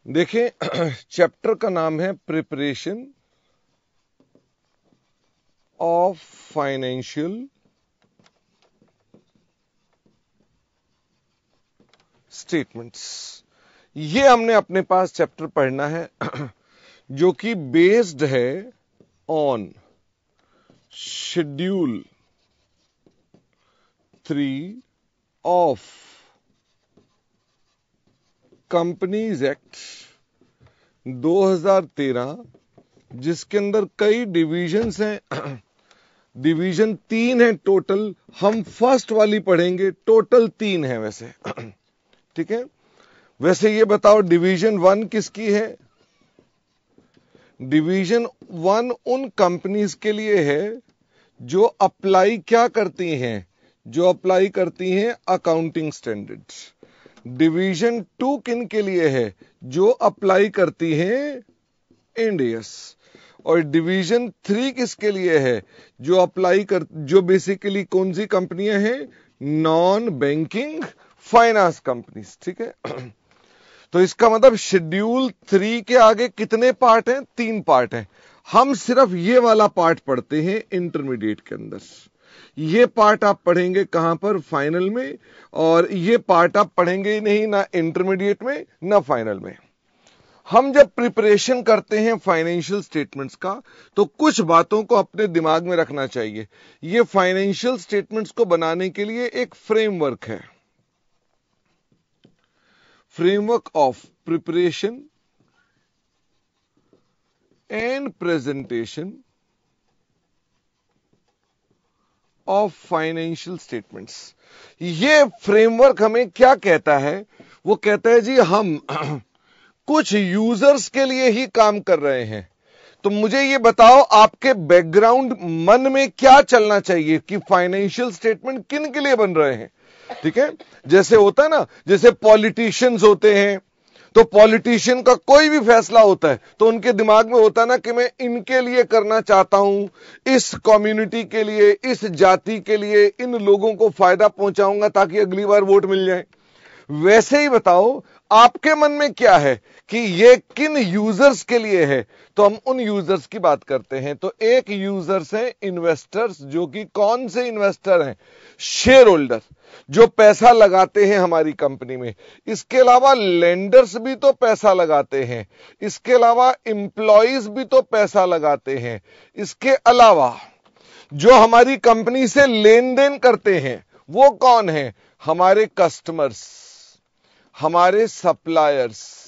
देखें, चैप्टर का नाम है प्रिपरेशन ऑफ फाइनेंशियल स्टेटमेंट्स। ये हमने अपने पास चैप्टर पढ़ना है जो कि बेस्ड है on schedule 3 of companies act 2013, जिसके अंदर कई डिविजन्स हैं। डिवीजन 3 है टोटल, हम फर्स्ट वाली पढ़ेंगे, टोटल 3 है वैसे। ठीक है, वैसे ये बताओ डिवीजन 1 किसकी है? डिवीजन 1 उन कंपनीज के लिए है जो अप्लाई क्या करती हैं? जो अप्लाई करती हैं अकाउंटिंग स्टैंडर्ड्स। डिवीजन 2 किन के लिए है? जो अप्लाई करती हैं इंड एस। और डिवीजन 3 किसके लिए है? जो बेसिकली कौन सी कंपनियां हैं? Non banking finance companies. ठीक है, तो इसका मतलब शेड्यूल 3 के आगे कितने पार्ट हैं? 3 पार्ट हैं। हम सिर्फ ये वाला पार्ट पढ़ते हैं इंटरमीडिएट के अंदर। ये पार्ट आप पढ़ेंगे कहां पर? फाइनल में। और ये पार्ट आप पढ़ेंगे ही नहीं, ना इंटरमीडिएट में ना फाइनल में। हम जब प्रिपरेशन करते हैं फाइनेंशियल स्टेटमेंट्स का, तो कुछ बातों को अपने दिमाग में रखना चाहिए। ये फाइनेंशियल स्टेटमेंट्स को बनाने के लिए एक फ्रेमवर्क है, framework of preparation and presentation of financial statements. ये फ्रेमवर्क हमें क्या कहता है? वो कहता है जी हम कुछ यूजर्स के लिए ही काम कर रहे हैं। तो मुझे ये बताओ, आपके बैकग्राउंड मन में क्या चलना चाहिए कि फाइनेंशियल स्टेटमेंट किन के लिए बन रहे हैं? ठीक है, जैसे होता है ना, जैसे पॉलिटिशियंस होते हैं, तो पॉलिटिशियन का कोई भी फैसला होता है तो उनके दिमाग में होता है ना कि मैं इनके लिए करना चाहता हूं, इस कम्युनिटी के लिए, इस जाति के लिए, इन लोगों को फायदा पहुंचाऊंगा ताकि अगली बार वोट मिल जाए। वैसे ही बताओ आपके मन में क्या है कि ये किन यूजर्स के लिए है? तो हम उन यूजर्स की बात करते हैं। तो एक यूजर्स है इन्वेस्टर्स, जो कि कौन से इन्वेस्टर हैं? शेयर होल्डर, जो पैसा लगाते हैं हमारी कंपनी में। इसके अलावा लेंडर्स भी तो पैसा लगाते हैं, इसके अलावा एम्प्लॉइज भी तो पैसा लगाते हैं। इसके अलावा जो हमारी कंपनी से लेन देन करते हैं वो कौन है? हमारे कस्टमर्स, हमारे सप्लायर्स।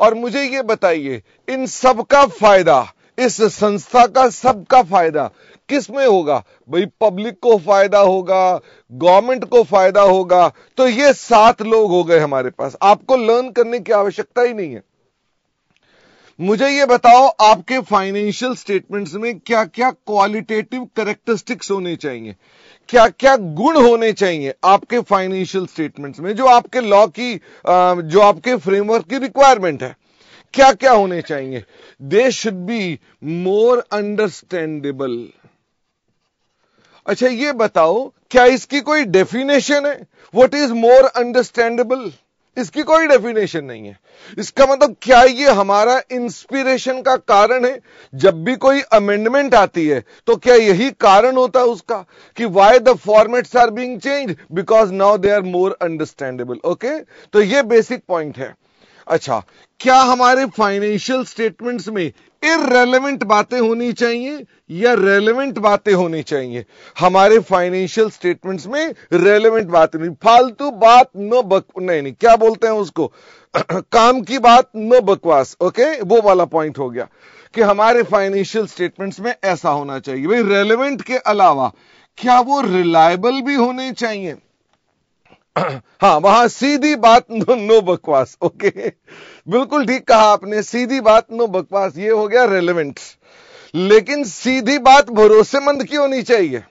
और मुझे ये बताइए, इन सबका फायदा, इस संस्था का सबका फायदा किस में होगा? भाई पब्लिक को फायदा होगा, गवर्नमेंट को फायदा होगा। तो ये 7 लोग हो गए हमारे पास, आपको लर्न करने की आवश्यकता ही नहीं है। मुझे ये बताओ, आपके फाइनेंशियल स्टेटमेंट्स में क्या क्या क्वालिटेटिव कैरेक्टरिस्टिक्स होने चाहिए, क्या क्या गुण होने चाहिए आपके फाइनेंशियल स्टेटमेंट्स में, जो आपके लॉ की, जो आपके फ्रेमवर्क की रिक्वायरमेंट है? क्या क्या होने चाहिए? They should be more understandable. अच्छा ये बताओ, क्या इसकी कोई डेफिनेशन है? What is more understandable? इसकी कोई डेफिनेशन नहीं है। इसका मतलब क्या ये हमारा इंस्पिरेशन का कारण है? जब भी कोई अमेंडमेंट आती है तो क्या यही कारण होता है उसका कि why the formats are being changed? Because now they are more understandable. Okay, तो ये बेसिक पॉइंट है। अच्छा, क्या हमारे फाइनेंशियल स्टेटमेंट्स में इररेलेवेंट बातें होनी चाहिए या रेलेवेंट बातें होनी चाहिए? हमारे फाइनेंशियल स्टेटमेंट्स में रेलेवेंट बातें नहीं, फालतू बात नहीं, क्या बोलते हैं उसको, काम की बात, नो बकवास। ओके, वो वाला पॉइंट हो गया कि हमारे फाइनेंशियल स्टेटमेंट्स में ऐसा होना चाहिए। भाई रेलेवेंट के अलावा क्या वो रिलायबल भी होने चाहिए? हाँ, वहां सीधी बात, नो बकवास। ओके, बिल्कुल ठीक कहा आपने, सीधी बात नो बकवास, ये हो गया रेलेवेंट। लेकिन सीधी बात भरोसेमंद की होनी चाहिए,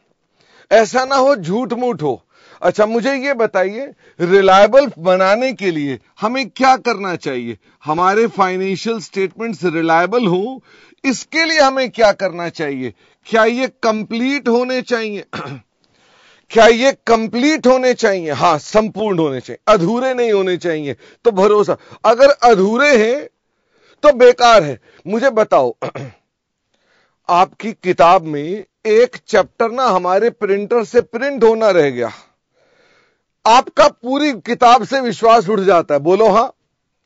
ऐसा ना हो झूठ मूठ हो। अच्छा मुझे ये बताइए, रिलायबल बनाने के लिए हमें क्या करना चाहिए? हमारे फाइनेंशियल स्टेटमेंट्स रिलायबल हो, इसके लिए हमें क्या करना चाहिए? क्या ये कंप्लीट होने चाहिए? क्या ये कंप्लीट होने चाहिए? हां, संपूर्ण होने चाहिए, अधूरे नहीं होने चाहिए। तो भरोसा, अगर अधूरे हैं तो बेकार है। मुझे बताओ, आपकी किताब में एक चैप्टर ना हमारे प्रिंटर से प्रिंट होना रह गया, आपका पूरी किताब से विश्वास उठ जाता है, बोलो हां।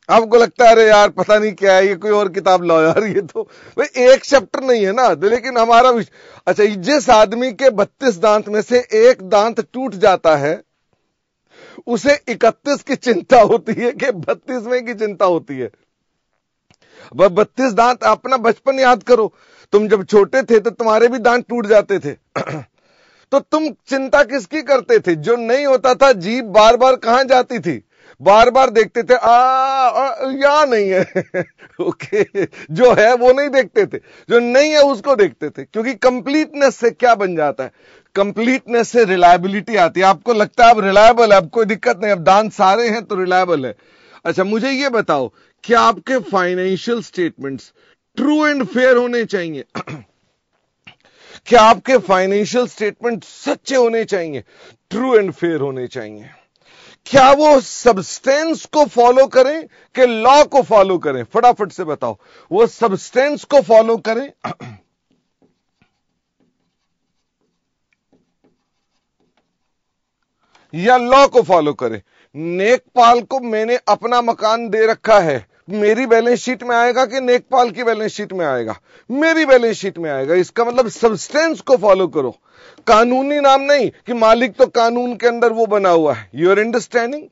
आपको लगता है अरे यार पता नहीं क्या है, ये कोई और किताब लाओ यार, ये तो भाई एक चैप्टर नहीं है ना। लेकिन हमारा अच्छा, जिस आदमी के 32 दांत में से एक दांत टूट जाता है, उसे 31 की चिंता होती है कि 32वें की चिंता होती है। 32 दांत, अपना बचपन याद करो, तुम जब छोटे थे तो तुम्हारे भी दांत टूट जाते थे तो तुम चिंता किसकी करते थे? जो नहीं होता था, जीभ बार बार कहां जाती थी, बार बार देखते थे, या नहीं है ओके, जो है वो नहीं देखते थे, जो नहीं है उसको देखते थे। क्योंकि कंप्लीटनेस से क्या बन जाता है? कंप्लीटनेस से रिलायबिलिटी आती है। आपको लगता है अब रिलायबल है, अब कोई दिक्कत नहीं, अब दांत सारे हैं तो रिलायबल है। अच्छा, मुझे ये बताओ, क्या आपके financial statements true and fair होने चाहिए? क्या आपके फाइनेंशियल स्टेटमेंट सच्चे होने चाहिए, ट्रू एंड फेयर होने चाहिए? क्या वो सब्सटेंस को फॉलो करें कि लॉ को फॉलो करें? फटाफट से बताओ, वो सब्सटेंस को फॉलो करें या लॉ को फॉलो करें? नेकपाल को मैंने अपना मकान दे रखा है, मेरी बैलेंस शीट में आएगा कि नेकपाल की बैलेंस शीट में आएगा? मेरी बैलेंस शीट में आएगा। इसका मतलब सब्सटेंस को फॉलो करो, कानूनी नाम नहीं कि मालिक तो कानून के अंदर वो बना हुआ है। Your understanding?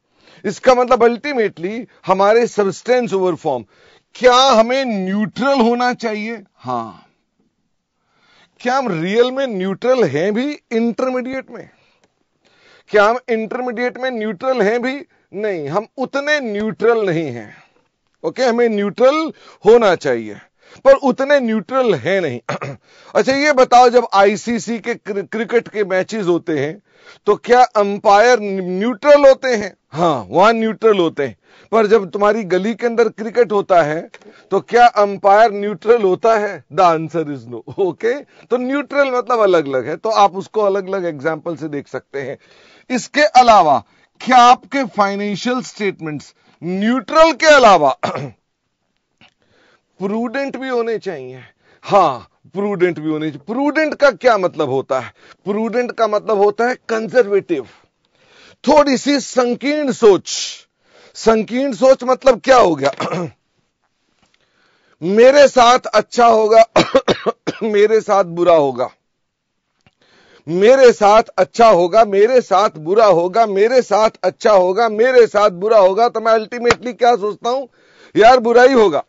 इसका मतलब अल्टीमेटली हमारे सब्सटेंस ओवर फॉर्म। क्या हमें न्यूट्रल होना चाहिए? हां। क्या हम रियल में न्यूट्रल हैं भी इंटरमीडिएट में? क्या हम इंटरमीडिएट में न्यूट्रल हैं भी? नहीं, हम उतने न्यूट्रल नहीं हैं। ओके, हमें न्यूट्रल होना चाहिए पर उतने न्यूट्रल है नहीं अच्छा, ये बताओ, जब आईसीसी के क्रिकेट के मैचेस होते हैं तो क्या अंपायर न्यूट्रल होते हैं? हां, वहां न्यूट्रल होते हैं। पर जब तुम्हारी गली के अंदर क्रिकेट होता है तो क्या अंपायर न्यूट्रल होता है? The answer is no. Okay, तो न्यूट्रल मतलब अलग अलग है, तो आप उसको अलग अलग एग्जाम्पल से देख सकते हैं। इसके अलावा क्या आपके फाइनेंशियल स्टेटमेंट्स न्यूट्रल के अलावा प्रूडेंट भी होने चाहिए? हां, प्रूडेंट भी होने चाहिए। प्रूडेंट का क्या मतलब होता है? प्रूडेंट का मतलब होता है कंजर्वेटिव, थोड़ी सी संकीर्ण सोच। संकीर्ण सोच मतलब क्या हो गया? मेरे साथ अच्छा होगा मेरे साथ बुरा होगा, मेरे साथ अच्छा होगा, मेरे साथ बुरा होगा, मेरे साथ अच्छा होगा, मेरे साथ बुरा होगा। तो मैं अल्टीमेटली क्या सोचता हूं? यार बुरा ही होगा।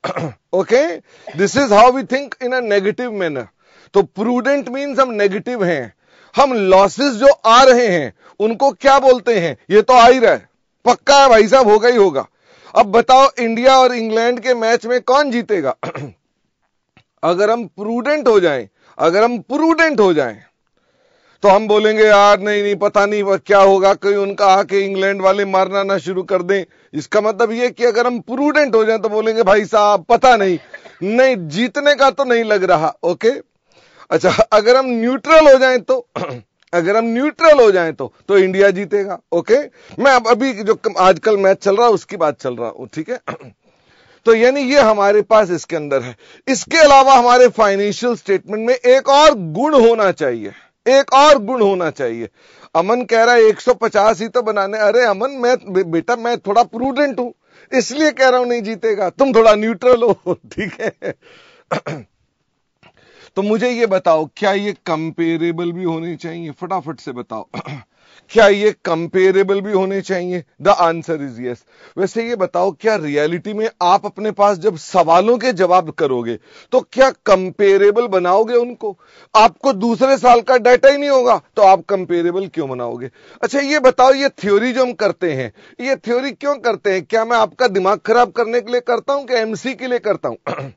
Okay, this is how we think in a negative manner. तो प्रूडेंट मीन्स हम नेगेटिव हैं। हम लॉसेस जो आ रहे हैं उनको क्या बोलते हैं? ये तो आ ही रहा है, पक्का है भाई साहब, होगा ही होगा। अब बताओ, इंडिया और इंग्लैंड के मैच में कौन जीतेगा? अगर हम प्रूडेंट हो जाएं, अगर हम प्रूडेंट हो जाएं तो हम बोलेंगे यार नहीं नहीं, पता नहीं क्या होगा, कोई उनका आके इंग्लैंड वाले मारना ना शुरू कर दें। इसका मतलब ये कि अगर हम प्रूडेंट हो जाएं तो बोलेंगे भाई साहब पता नहीं, नहीं जीतने का तो नहीं लग रहा। ओके, अच्छा, अगर हम न्यूट्रल हो जाएं तो अगर हम न्यूट्रल हो जाएं तो इंडिया जीतेगा। ओके, मैं अभी जो आजकल मैच चल रहा है उसकी बात चल रहा हूं, ठीक है? तो यानी ये हमारे पास इसके अंदर है। इसके अलावा हमारे फाइनेंशियल स्टेटमेंट में एक और गुण होना चाहिए, एक और गुण होना चाहिए। अमन कह रहा है 150 ही तो बनाने। अरे अमन, बेटा मैं थोड़ा प्रूडेंट हूं इसलिए कह रहा हूं नहीं जीतेगा, तुम थोड़ा न्यूट्रल हो, ठीक है? तो मुझे ये बताओ, क्या ये कंपेरेबल भी होने चाहिए? फटाफट से बताओ क्या ये कंपेरेबल भी होने चाहिए? The answer is yes. वैसे ये बताओ, क्या रियलिटी में आप अपने पास जब सवालों के जवाब करोगे तो क्या कंपेरेबल बनाओगे उनको? आपको दूसरे साल का डाटा ही नहीं होगा तो आप कंपेरेबल क्यों बनाओगे? अच्छा, ये बताओ, ये थ्योरी जो हम करते हैं, ये थ्योरी क्यों करते हैं? क्या मैं आपका दिमाग खराब करने के लिए करता हूं कि एमसी के लिए करता हूं?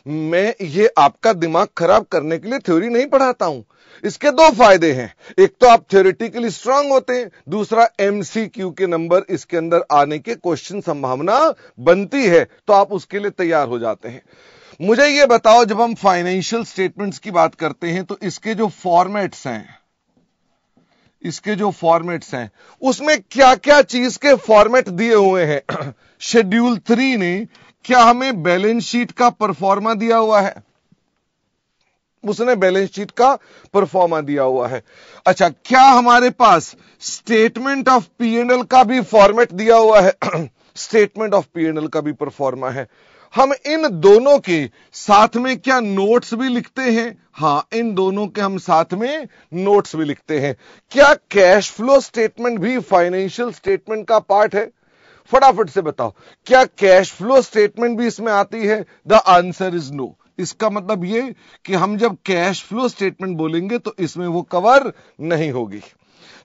मैं ये आपका दिमाग खराब करने के लिए थ्योरी नहीं पढ़ाता हूं। इसके दो फायदे हैं, एक तो आप थ्योरेटिकली स्ट्रांग होते हैं, दूसरा एमसीक्यू के नंबर इसके अंदर आने के क्वेश्चन संभावना बनती है तो आप उसके लिए तैयार हो जाते हैं। मुझे ये बताओ, जब हम फाइनेंशियल स्टेटमेंट्स की बात करते हैं तो इसके जो फॉर्मेट्स हैं इसके जो फॉर्मेट्स हैं उसमें क्या क्या चीज के फॉर्मेट दिए हुए हैं। शेड्यूल 3 ने क्या हमें बैलेंस शीट का परफॉर्मा दिया हुआ है, उसने बैलेंस शीट का परफॉर्मा दिया हुआ है। अच्छा, क्या हमारे पास स्टेटमेंट ऑफ P&L का भी फॉर्मेट दिया हुआ है। स्टेटमेंट ऑफ P&L का भी परफॉर्मा है। हम इन दोनों के साथ में क्या नोट्स भी लिखते हैं? हां, इन दोनों के हम साथ में नोट्स भी लिखते हैं। क्या कैश फ्लो स्टेटमेंट भी फाइनेंशियल स्टेटमेंट का पार्ट है? फटाफट से बताओ, क्या कैश फ्लो स्टेटमेंट भी इसमें आती है? The answer is no. इसका मतलब यह कि हम जब कैश फ्लो स्टेटमेंट बोलेंगे तो इसमें वो कवर नहीं होगी।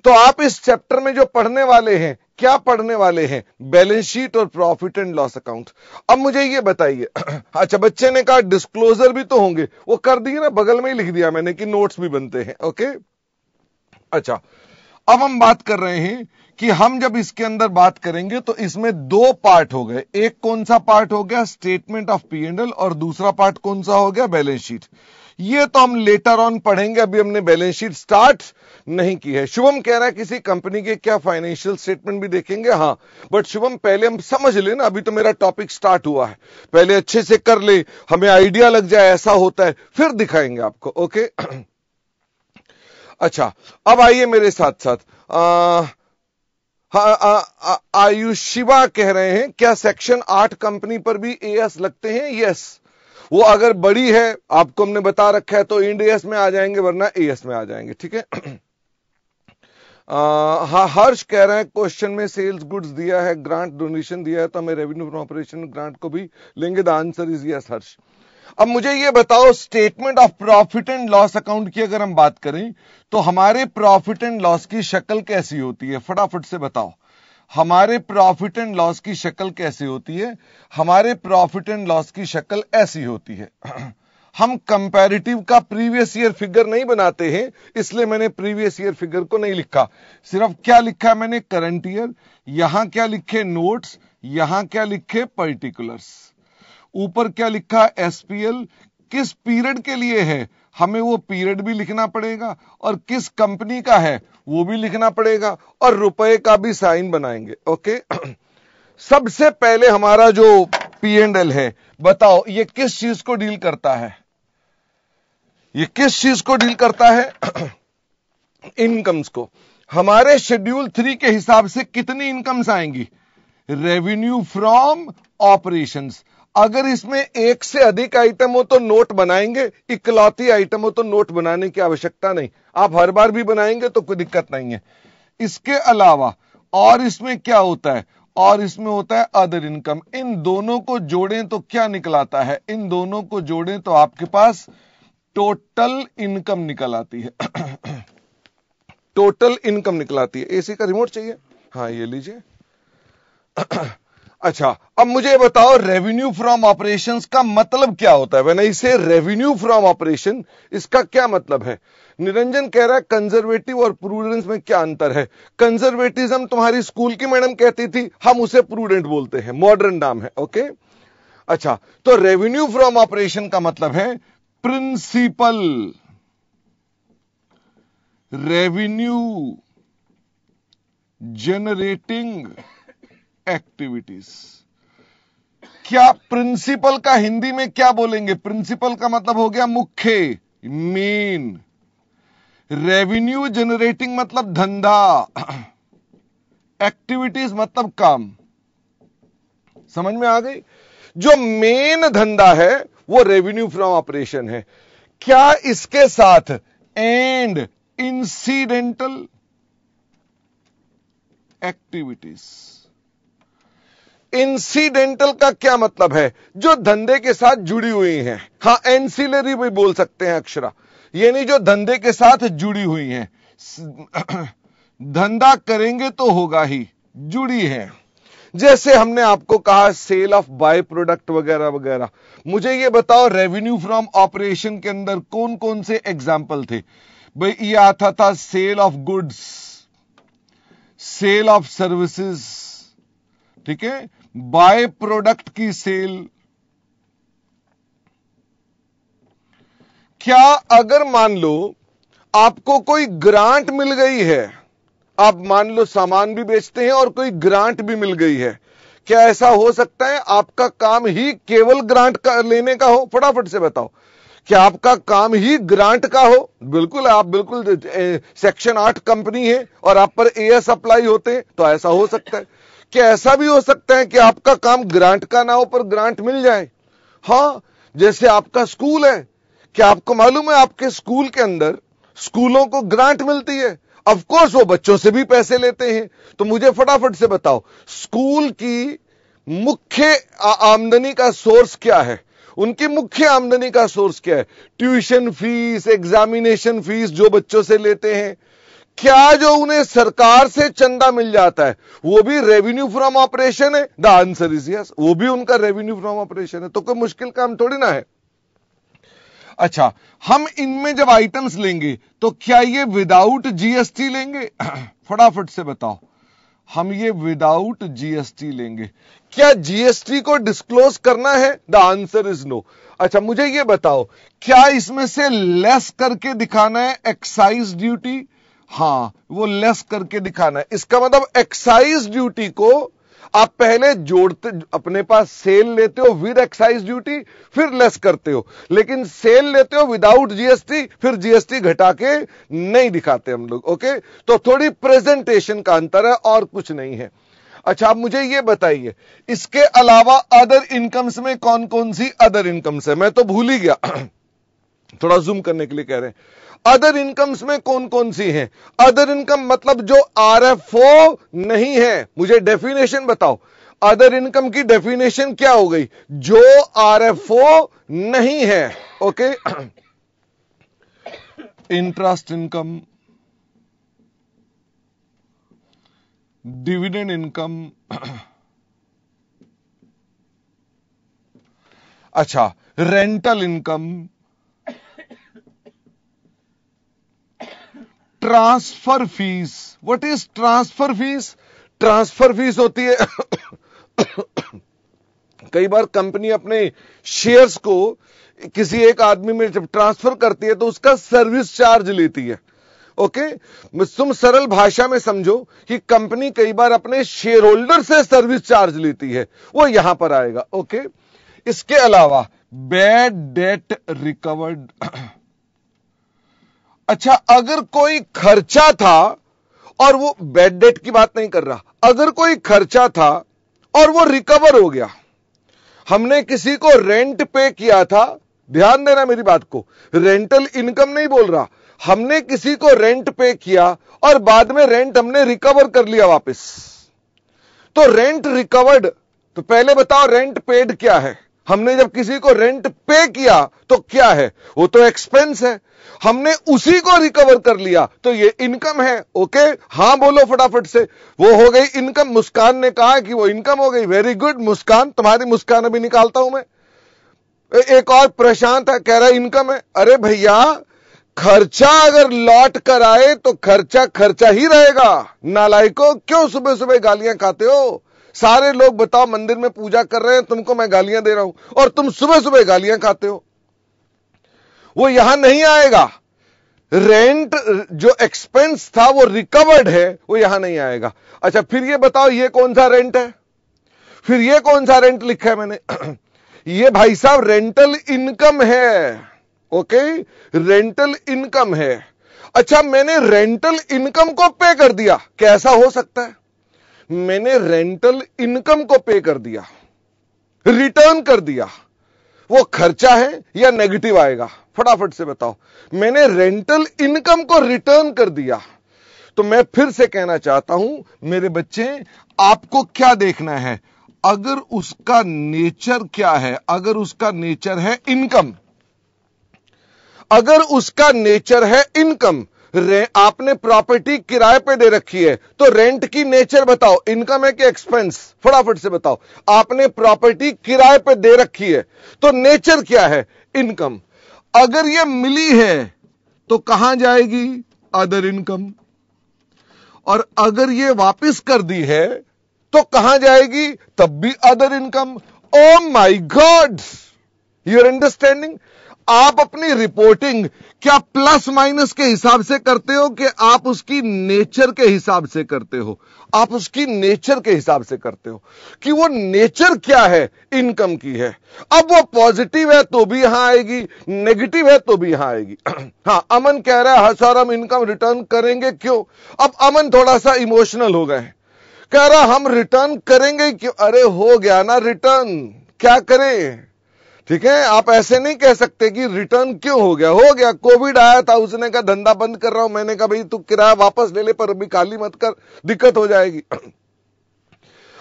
तो आप इस चैप्टर में जो पढ़ने वाले हैं, क्या पढ़ने वाले हैं? बैलेंस शीट और प्रॉफिट एंड लॉस अकाउंट। अब मुझे ये बताइए, अच्छा बच्चे ने कहा डिस्क्लोजर भी तो होंगे, वो कर दिए ना, बगल में ही लिख दिया मैंने कि नोट्स भी बनते हैं। ओके, अच्छा अब हम बात कर रहे हैं कि हम जब इसके अंदर बात करेंगे तो इसमें दो पार्ट हो गए। एक कौन सा पार्ट हो गया? स्टेटमेंट ऑफ P&L, और दूसरा पार्ट कौन सा हो गया? Balance sheet. ये तो हम लेटर ऑन पढ़ेंगे, अभी हमने बैलेंस शीट स्टार्ट नहीं की है। शुभम कह रहा है किसी कंपनी के क्या फाइनेंशियल स्टेटमेंट भी देखेंगे? हां, बट शुभम पहले हम समझ लेना, अभी तो मेरा टॉपिक स्टार्ट हुआ है, पहले अच्छे से कर ले, हमें आइडिया लग जाए ऐसा होता है, फिर दिखाएंगे आपको। ओके अच्छा, अब आइए मेरे साथ साथ आयुष शिवा कह रहे हैं क्या सेक्शन 8 कंपनी पर भी AS लगते हैं? यस, वो अगर बड़ी है, आपको हमने बता रखा है, तो इंड AS में आ जाएंगे, वरना AS में आ जाएंगे। ठीक है। हर्ष कह रहे हैं क्वेश्चन में सेल्स गुड्स दिया है, ग्रांट डोनेशन दिया है, तो हमें रेवेन्यू फ्रॉम ऑपरेशन ग्रांट को भी लेंगे। द आंसर इज यस हर्ष। अब मुझे ये बताओ, statement of profit and loss account की अगर हम बात करें तो हमारे प्रॉफिट एंड लॉस की शक्ल कैसी होती है? फटाफट से बताओ, हमारे प्रॉफिट एंड लॉस की शक्ल कैसी होती है? हमारे प्रॉफिट एंड लॉस की शक्ल ऐसी होती है। हम कंपैरेटिव का प्रीवियस ईयर फिगर नहीं बनाते हैं, इसलिए मैंने प्रीवियस ईयर फिगर को नहीं लिखा। सिर्फ क्या लिखा है मैंने? Current year. यहां क्या लिखे? नोट्स। यहां क्या लिखे? पर्टिकुलर्स। ऊपर क्या लिखा? SPL। किस पीरियड के लिए है, हमें वो पीरियड भी लिखना पड़ेगा, और किस कंपनी का है वो भी लिखना पड़ेगा, और रुपए का भी साइन बनाएंगे। ओके सबसे पहले हमारा जो P&L है, बताओ ये किस चीज को डील करता है? ये किस चीज को डील करता है? इनकम्स को। हमारे शेड्यूल 3 के हिसाब से कितनी इनकम्स आएंगी? Revenue from operations. अगर इसमें एक से अधिक आइटम हो तो नोट बनाएंगे, इकलौती आइटम हो तो नोट बनाने की आवश्यकता नहीं, आप हर बार भी बनाएंगे तो कोई दिक्कत नहीं है। इसके अलावा और इसमें क्या होता है? और इसमें होता है अदर इनकम। इन दोनों को जोड़ें तो क्या निकलाता है? इन दोनों को जोड़ें तो आपके पास टोटल इनकम निकल आती है। टोटल इनकम निकल आती है। एसी का रिमोट चाहिए? हाँ ये लीजिए। अच्छा, अब मुझे बताओ रेवेन्यू फ्रॉम ऑपरेशंस का मतलब क्या होता है? व्हेन आई से रेवेन्यू फ्रॉम ऑपरेशन, इसका क्या मतलब है? निरंजन कह रहा है कंजर्वेटिव और प्रूडेंस में क्या अंतर है? कंजर्वेटिज्म तुम्हारी स्कूल की मैडम कहती थी, हम उसे प्रूडेंट बोलते हैं, मॉडर्न नाम है। ओके अच्छा, तो रेवेन्यू फ्रॉम ऑपरेशन का मतलब है प्रिंसिपल रेवेन्यू जनरेटिंग एक्टिविटीज। क्या प्रिंसिपल का हिंदी में क्या बोलेंगे? प्रिंसिपल का मतलब हो गया मुख्य, मेन। रेवेन्यू जनरेटिंग मतलब धंधा, एक्टिविटीज मतलब काम। समझ में आ गई? जो मेन धंधा है वो रेवेन्यू फ्रॉम ऑपरेशन है। क्या इसके साथ एंड इंसिडेंटल एक्टिविटीज। इंसिडेंटल का क्या मतलब है? जो धंधे के साथ जुड़ी हुई हैं। हां, एंसिलरी भी बोल सकते हैं अक्षरा, यानी जो धंधे के साथ जुड़ी हुई हैं। धंधा करेंगे तो होगा ही, जुड़ी है। जैसे हमने आपको कहा सेल ऑफ बाय प्रोडक्ट वगैरह वगैरह। मुझे ये बताओ रेवेन्यू फ्रॉम ऑपरेशन के अंदर कौन कौन से एग्जाम्पल थे? भाई ये आता था sale of goods, sale of services, ठीक है, बाय प्रोडक्ट की सेल। क्या अगर मान लो आपको कोई ग्रांट मिल गई है, आप मान लो सामान भी बेचते हैं और कोई ग्रांट भी मिल गई है, क्या ऐसा हो सकता है आपका काम ही केवल ग्रांट का लेने का हो? फटाफट से बताओ, क्या आपका काम ही ग्रांट का हो? बिल्कुल, आप बिल्कुल सेक्शन 8 कंपनी है और आप पर एएस अप्लाई होते हैं, तो ऐसा हो सकता है। क्या ऐसा भी हो सकता है कि आपका काम ग्रांट का ना हो पर ग्रांट मिल जाए? हां, जैसे आपका स्कूल है, क्या आपको मालूम है आपके स्कूल के अंदर स्कूलों को ग्रांट मिलती है? ऑफ कोर्स वो बच्चों से भी पैसे लेते हैं। तो मुझे फटाफट से बताओ, स्कूल की मुख्य आमदनी का सोर्स क्या है? उनकी मुख्य आमदनी का सोर्स क्या है? ट्यूशन फीस, एग्जामिनेशन फीस जो बच्चों से लेते हैं। क्या जो उन्हें सरकार से चंदा मिल जाता है वो भी रेवेन्यू फ्रॉम ऑपरेशन है? द आंसर इज यस, वो भी उनका रेवेन्यू फ्रॉम ऑपरेशन है। तो कोई मुश्किल काम थोड़ी ना है। अच्छा, हम इनमें जब आइटम्स लेंगे तो क्या ये विदाउट जीएसटी लेंगे? फटाफट से बताओ, हम ये विदाउट जीएसटी लेंगे। क्या जीएसटी को डिस्क्लोज करना है? The answer is no. अच्छा, मुझे ये बताओ, क्या इसमें से लेस करके दिखाना है एक्साइज ड्यूटी? हां, वो लेस करके दिखाना है। इसका मतलब एक्साइज ड्यूटी को आप पहले जोड़ते, अपने पास सेल लेते हो विद एक्साइज ड्यूटी, फिर लेस करते हो, लेकिन सेल लेते हो विदाउट जीएसटी, फिर जीएसटी घटा के नहीं दिखाते हम लोग। ओके, तो थोड़ी प्रेजेंटेशन का अंतर है और कुछ नहीं है। अच्छा, आप मुझे ये बताइए, इसके अलावा अदर इनकम्स में कौन कौन सी अदर इनकम्स है? मैं तो भूल ही गया, थोड़ा जूम करने के लिए कह रहे हैं। अदर इनकम्स में कौन कौन सी हैं? अदर इनकम मतलब जो आरएफओ नहीं है। मुझे डेफिनेशन बताओ, अदर इनकम की डेफिनेशन क्या हो गई? जो आरएफओ नहीं है। Okay, interest income, dividend income, अच्छा, rental income, transfer fees. What is transfer fees? Transfer fees होती है कई बार कंपनी अपने शेयर्स को किसी एक आदमी में जब ट्रांसफर करती है तो उसका सर्विस चार्ज लेती है। ओके, तुम सरल भाषा में समझो कि कंपनी कई बार अपने शेयर होल्डर से सर्विस चार्ज लेती है, वो यहां पर आएगा। ओके, इसके अलावा बैड डेट रिकवर्ड। अच्छा, अगर कोई खर्चा था और वो बैड डेट की बात नहीं कर रहा, अगर कोई खर्चा था और वो रिकवर हो गया, हमने किसी को रेंट पे किया था, ध्यान देना मेरी बात को, रेंटल इनकम नहीं बोल रहा, हमने किसी को रेंट पे किया और बाद में रेंट हमने रिकवर कर लिया वापस, तो रेंट रिकवर्ड। तो पहले बताओ रेंट पेड क्या है? हमने जब किसी को रेंट पे किया तो क्या है? वो तो एक्सपेंस है। हमने उसी को रिकवर कर लिया तो ये इनकम है। ओके, हां बोलो फटाफट से, वो हो गई इनकम। मुस्कान ने कहा कि वो इनकम हो गई। वेरी गुड मुस्कान, तुम्हारी मुस्कान अभी निकालता हूं मैं। एक और प्रशांत है, कह रहा है इनकम है। अरे भैया, खर्चा अगर लौट कर आए तो खर्चा खर्चा ही रहेगा। नालायकों, क्यों सुबह सुबह गालियां खाते हो? सारे लोग बताओ मंदिर में पूजा कर रहे हैं, तुमको मैं गालियां दे रहा हूं और तुम सुबह सुबह गालियां खाते हो। वो यहां नहीं आएगा। रेंट जो एक्सपेंस था वो रिकवर्ड है, वो यहां नहीं आएगा। अच्छा, फिर ये बताओ ये कौन सा रेंट है? फिर ये कौन सा रेंट लिखा है मैंने? ये भाई साहब रेंटल इनकम है। ओके, रेंटल इनकम है। अच्छा, मैंने रेंटल इनकम को पे कर दिया, कैसा हो सकता है? मैंने रेंटल इनकम को पे कर दिया, रिटर्न कर दिया, वो खर्चा है या नेगेटिव आएगा? फटाफट से बताओ। मैंने रेंटल इनकम को रिटर्न कर दिया। तो मैं फिर से कहना चाहता हूं मेरे बच्चे, आपको क्या देखना है? अगर उसका नेचर क्या है, अगर उसका नेचर है इनकम, अगर उसका नेचर है इनकम, आपने प्रॉपर्टी किराए पे दे रखी है तो रेंट की नेचर बताओ, इनकम है कि एक्सपेंस? फटाफट से बताओ। आपने प्रॉपर्टी किराए पे दे रखी है तो नेचर क्या है? इनकम। अगर ये मिली है तो कहां जाएगी? Other income. और अगर ये वापस कर दी है तो कहां जाएगी? तब भी other income. Oh my god, you are understanding? आप अपनी रिपोर्टिंग क्या प्लस माइनस के हिसाब से करते हो कि आप उसकी नेचर के हिसाब से करते हो? आप उसकी नेचर के हिसाब से करते हो कि वो नेचर क्या है इनकम की है। अब वो पॉजिटिव है तो भी यहां आएगी, नेगेटिव है तो भी यहां आएगी। हां, अमन कह रहा है हाँ सर हम इनकम रिटर्न करेंगे क्यों? अब अमन थोड़ा सा इमोशनल हो गए, कह रहा हम रिटर्न करेंगे क्यों? अरे हो गया ना रिटर्न, क्या करें? ठीक है, आप ऐसे नहीं कह सकते कि रिटर्न क्यों हो गया। हो गया, कोविड आया था, उसने कहा धंधा बंद कर रहा हूं, मैंने कहा भाई तू किराया वापस ले ले पर अभी खाली मत कर, दिक्कत हो जाएगी।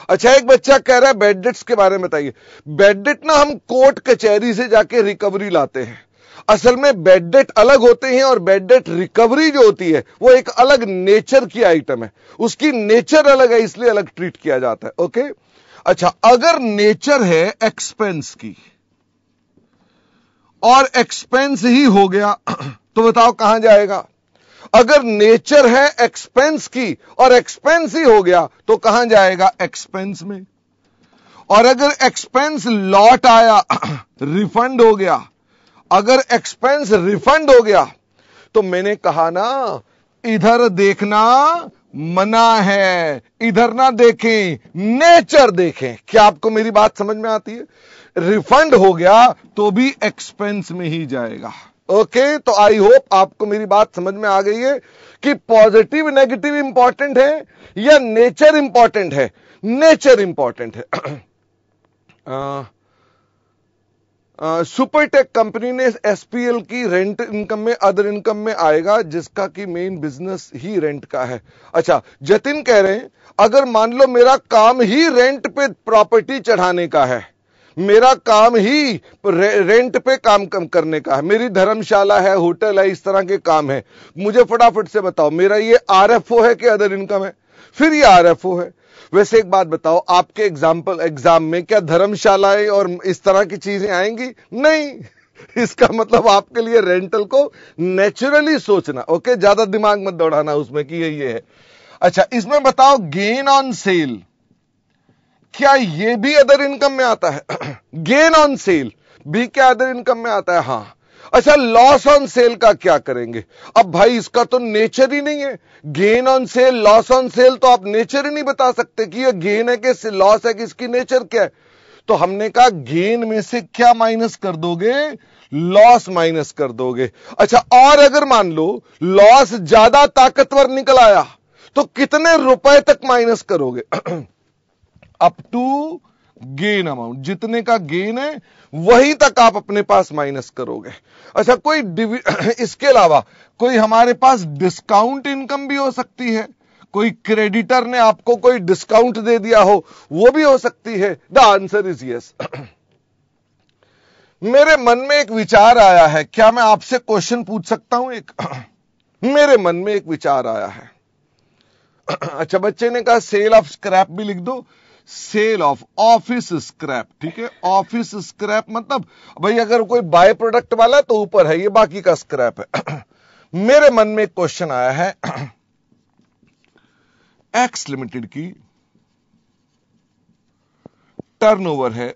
अच्छा, एक बच्चा कह रहा है बेड डेट्स के बारे में बताइए। बेड डेट ना हम कोर्ट कचहरी से जाके रिकवरी लाते हैं। असल में बेड डेट अलग होते हैं और बेड डेट रिकवरी जो होती है वो एक अलग नेचर की आइटम है, उसकी नेचर अलग है इसलिए अलग ट्रीट किया जाता है। ओके, अच्छा, अगर नेचर है एक्सपेंस की और एक्सपेंस ही हो गया तो बताओ कहां जाएगा? अगर नेचर है एक्सपेंस की और एक्सपेंस ही हो गया तो कहां जाएगा? एक्सपेंस में। और अगर एक्सपेंस लौट आया रिफंड हो गया, अगर एक्सपेंस रिफंड हो गया तो मैंने कहा ना इधर देखना मना है, इधर ना देखें, नेचर देखें। क्या आपको मेरी बात समझ में आती है? रिफंड हो गया तो भी एक्सपेंस में ही जाएगा। ओके, तो आई होप आपको मेरी बात समझ में आ गई है कि पॉजिटिव नेगेटिव इंपॉर्टेंट है या नेचर इंपॉर्टेंट है? नेचर इंपॉर्टेंट है। सुपरटेक कंपनी ने एसपीएल की रेंट इनकम में अदर इनकम में आएगा जिसका कि मेन बिजनेस ही रेंट का है। अच्छा, जतिन कह रहे हैं अगर मान लो मेरा काम ही रेंट पे प्रॉपर्टी चढ़ाने का है, मेरा काम ही रेंट पे काम कम करने का है, मेरी धर्मशाला है, होटल है, इस तरह के काम है, मुझे फटाफट से बताओ मेरा ये आरएफओ है कि अदर इनकम है? फिर ये आरएफओ है। वैसे एक बात बताओ, आपके एग्जाम में क्या धर्मशालाएं और इस तरह की चीजें आएंगी? नहीं। इसका मतलब आपके लिए रेंटल को नेचुरली सोचना। ओके, ज्यादा दिमाग मत दौड़ाना उसमें कि ये है। अच्छा, इसमें बताओ गेन ऑन सेल, क्या ये भी अदर इनकम में आता है? गेन ऑन सेल भी क्या अदर इनकम में आता है? हां। अच्छा, लॉस ऑन सेल का क्या करेंगे? अब भाई इसका तो नेचर ही नहीं है। Gain on sale, loss on sale तो आप नेचर ही नहीं बता सकते कि ये गेन है कि लॉस है कि इसकी नेचर क्या है। तो हमने कहा गेन में से क्या माइनस कर दोगे? लॉस माइनस कर दोगे। अच्छा, और अगर मान लो लॉस ज्यादा ताकतवर निकल आया तो कितने रुपए तक माइनस करोगे? अप टू गेन अमाउंट, जितने का गेन है वही तक आप अपने पास माइनस करोगे। अच्छा, कोई इसके अलावा कोई हमारे पास डिस्काउंट इनकम भी हो सकती है। कोई क्रेडिटर ने आपको कोई डिस्काउंट दे दिया हो, वो भी हो सकती है। The answer is yes. मेरे मन में एक विचार आया है, क्या मैं आपसे क्वेश्चन पूछ सकता हूं? एक मेरे मन में एक विचार आया है। अच्छा, बच्चे ने कहा सेल ऑफ स्क्रैप भी लिख दो। सेल ऑफ ऑफिस स्क्रैप, ठीक है। ऑफिस स्क्रैप मतलब भाई अगर कोई बाय प्रोडक्ट वाला तो ऊपर है, ये बाकी का स्क्रैप है। मेरे मन में एक क्वेश्चन आया है, एक्स लिमिटेड की टर्नओवर है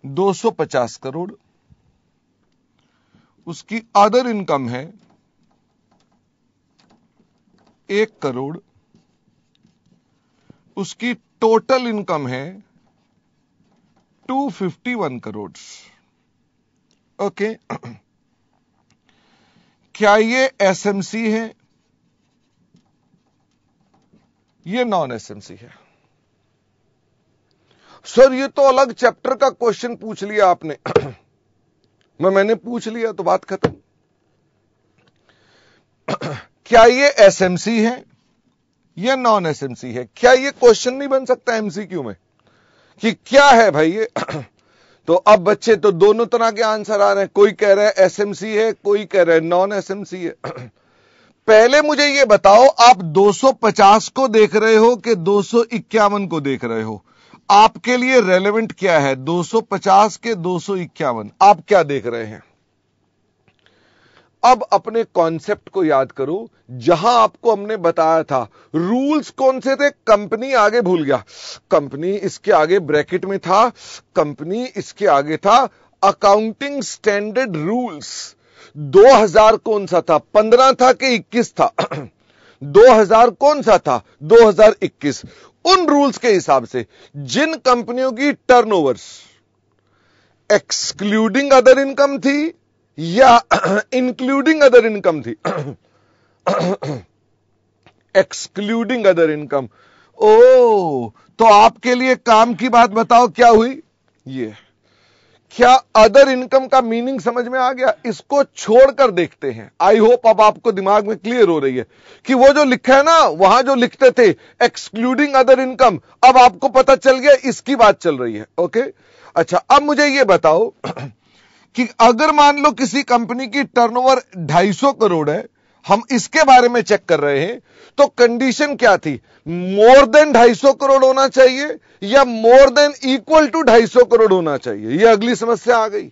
250 करोड़, उसकी अदर इनकम है 1 करोड़, उसकी टोटल इनकम है 251 करोड़। ओके, क्या ये एसएमसी है? ये नॉन एसएमसी है। सर ये तो अलग चैप्टर का क्वेश्चन पूछ लिया आपने। मैंने पूछ लिया तो बात खत्म। क्या ये एसएमसी है या नॉन एसएमसी है? क्या ये क्वेश्चन नहीं बन सकता एमसीक्यू में कि क्या है भाई ये? तो अब बच्चे तो दोनों तरह के आंसर आ रहे हैं, कोई कह रहा है एसएमसी है, कोई कह रहा है नॉन एसएमसी है। पहले मुझे ये बताओ, आप 250 को देख रहे हो कि 251 को देख रहे हो? आपके लिए रेलेवेंट क्या है, 250 के 251? आप क्या देख रहे हैं? अब अपने कॉन्सेप्ट को याद करो, जहां आपको हमने बताया था रूल्स कौन से थे। कंपनी आगे भूल गया, कंपनी इसके आगे ब्रैकेट में था, कंपनी इसके आगे था, अकाउंटिंग स्टैंडर्ड रूल्स 2000 कौन सा था, 15 था कि 21 था? 2000 कौन सा था? 2021। उन रूल्स के हिसाब से जिन कंपनियों की टर्नओवर्स एक्सक्लूडिंग अदर इनकम थी या इंक्लूडिंग अदर इनकम थी, एक्सक्लूडिंग अदर इनकम। ओ, तो आपके लिए काम की बात बताओ क्या हुई? ये क्या अदर इनकम का मीनिंग समझ में आ गया? इसको छोड़कर देखते हैं। आई होप अब आपको दिमाग में क्लियर हो रही है कि वो जो लिखा है ना, वहां जो लिखते थे एक्सक्लूडिंग अदर इनकम, अब आपको पता चल गया इसकी बात चल रही है। ओके, अच्छा, अब मुझे ये बताओ कि अगर मान लो किसी कंपनी की टर्नओवर 250 करोड़ है, हम इसके बारे में चेक कर रहे हैं, तो कंडीशन क्या थी? मोर देन 250 करोड़ होना चाहिए या more than equal to 250 crore होना चाहिए? यह अगली समस्या आ गई।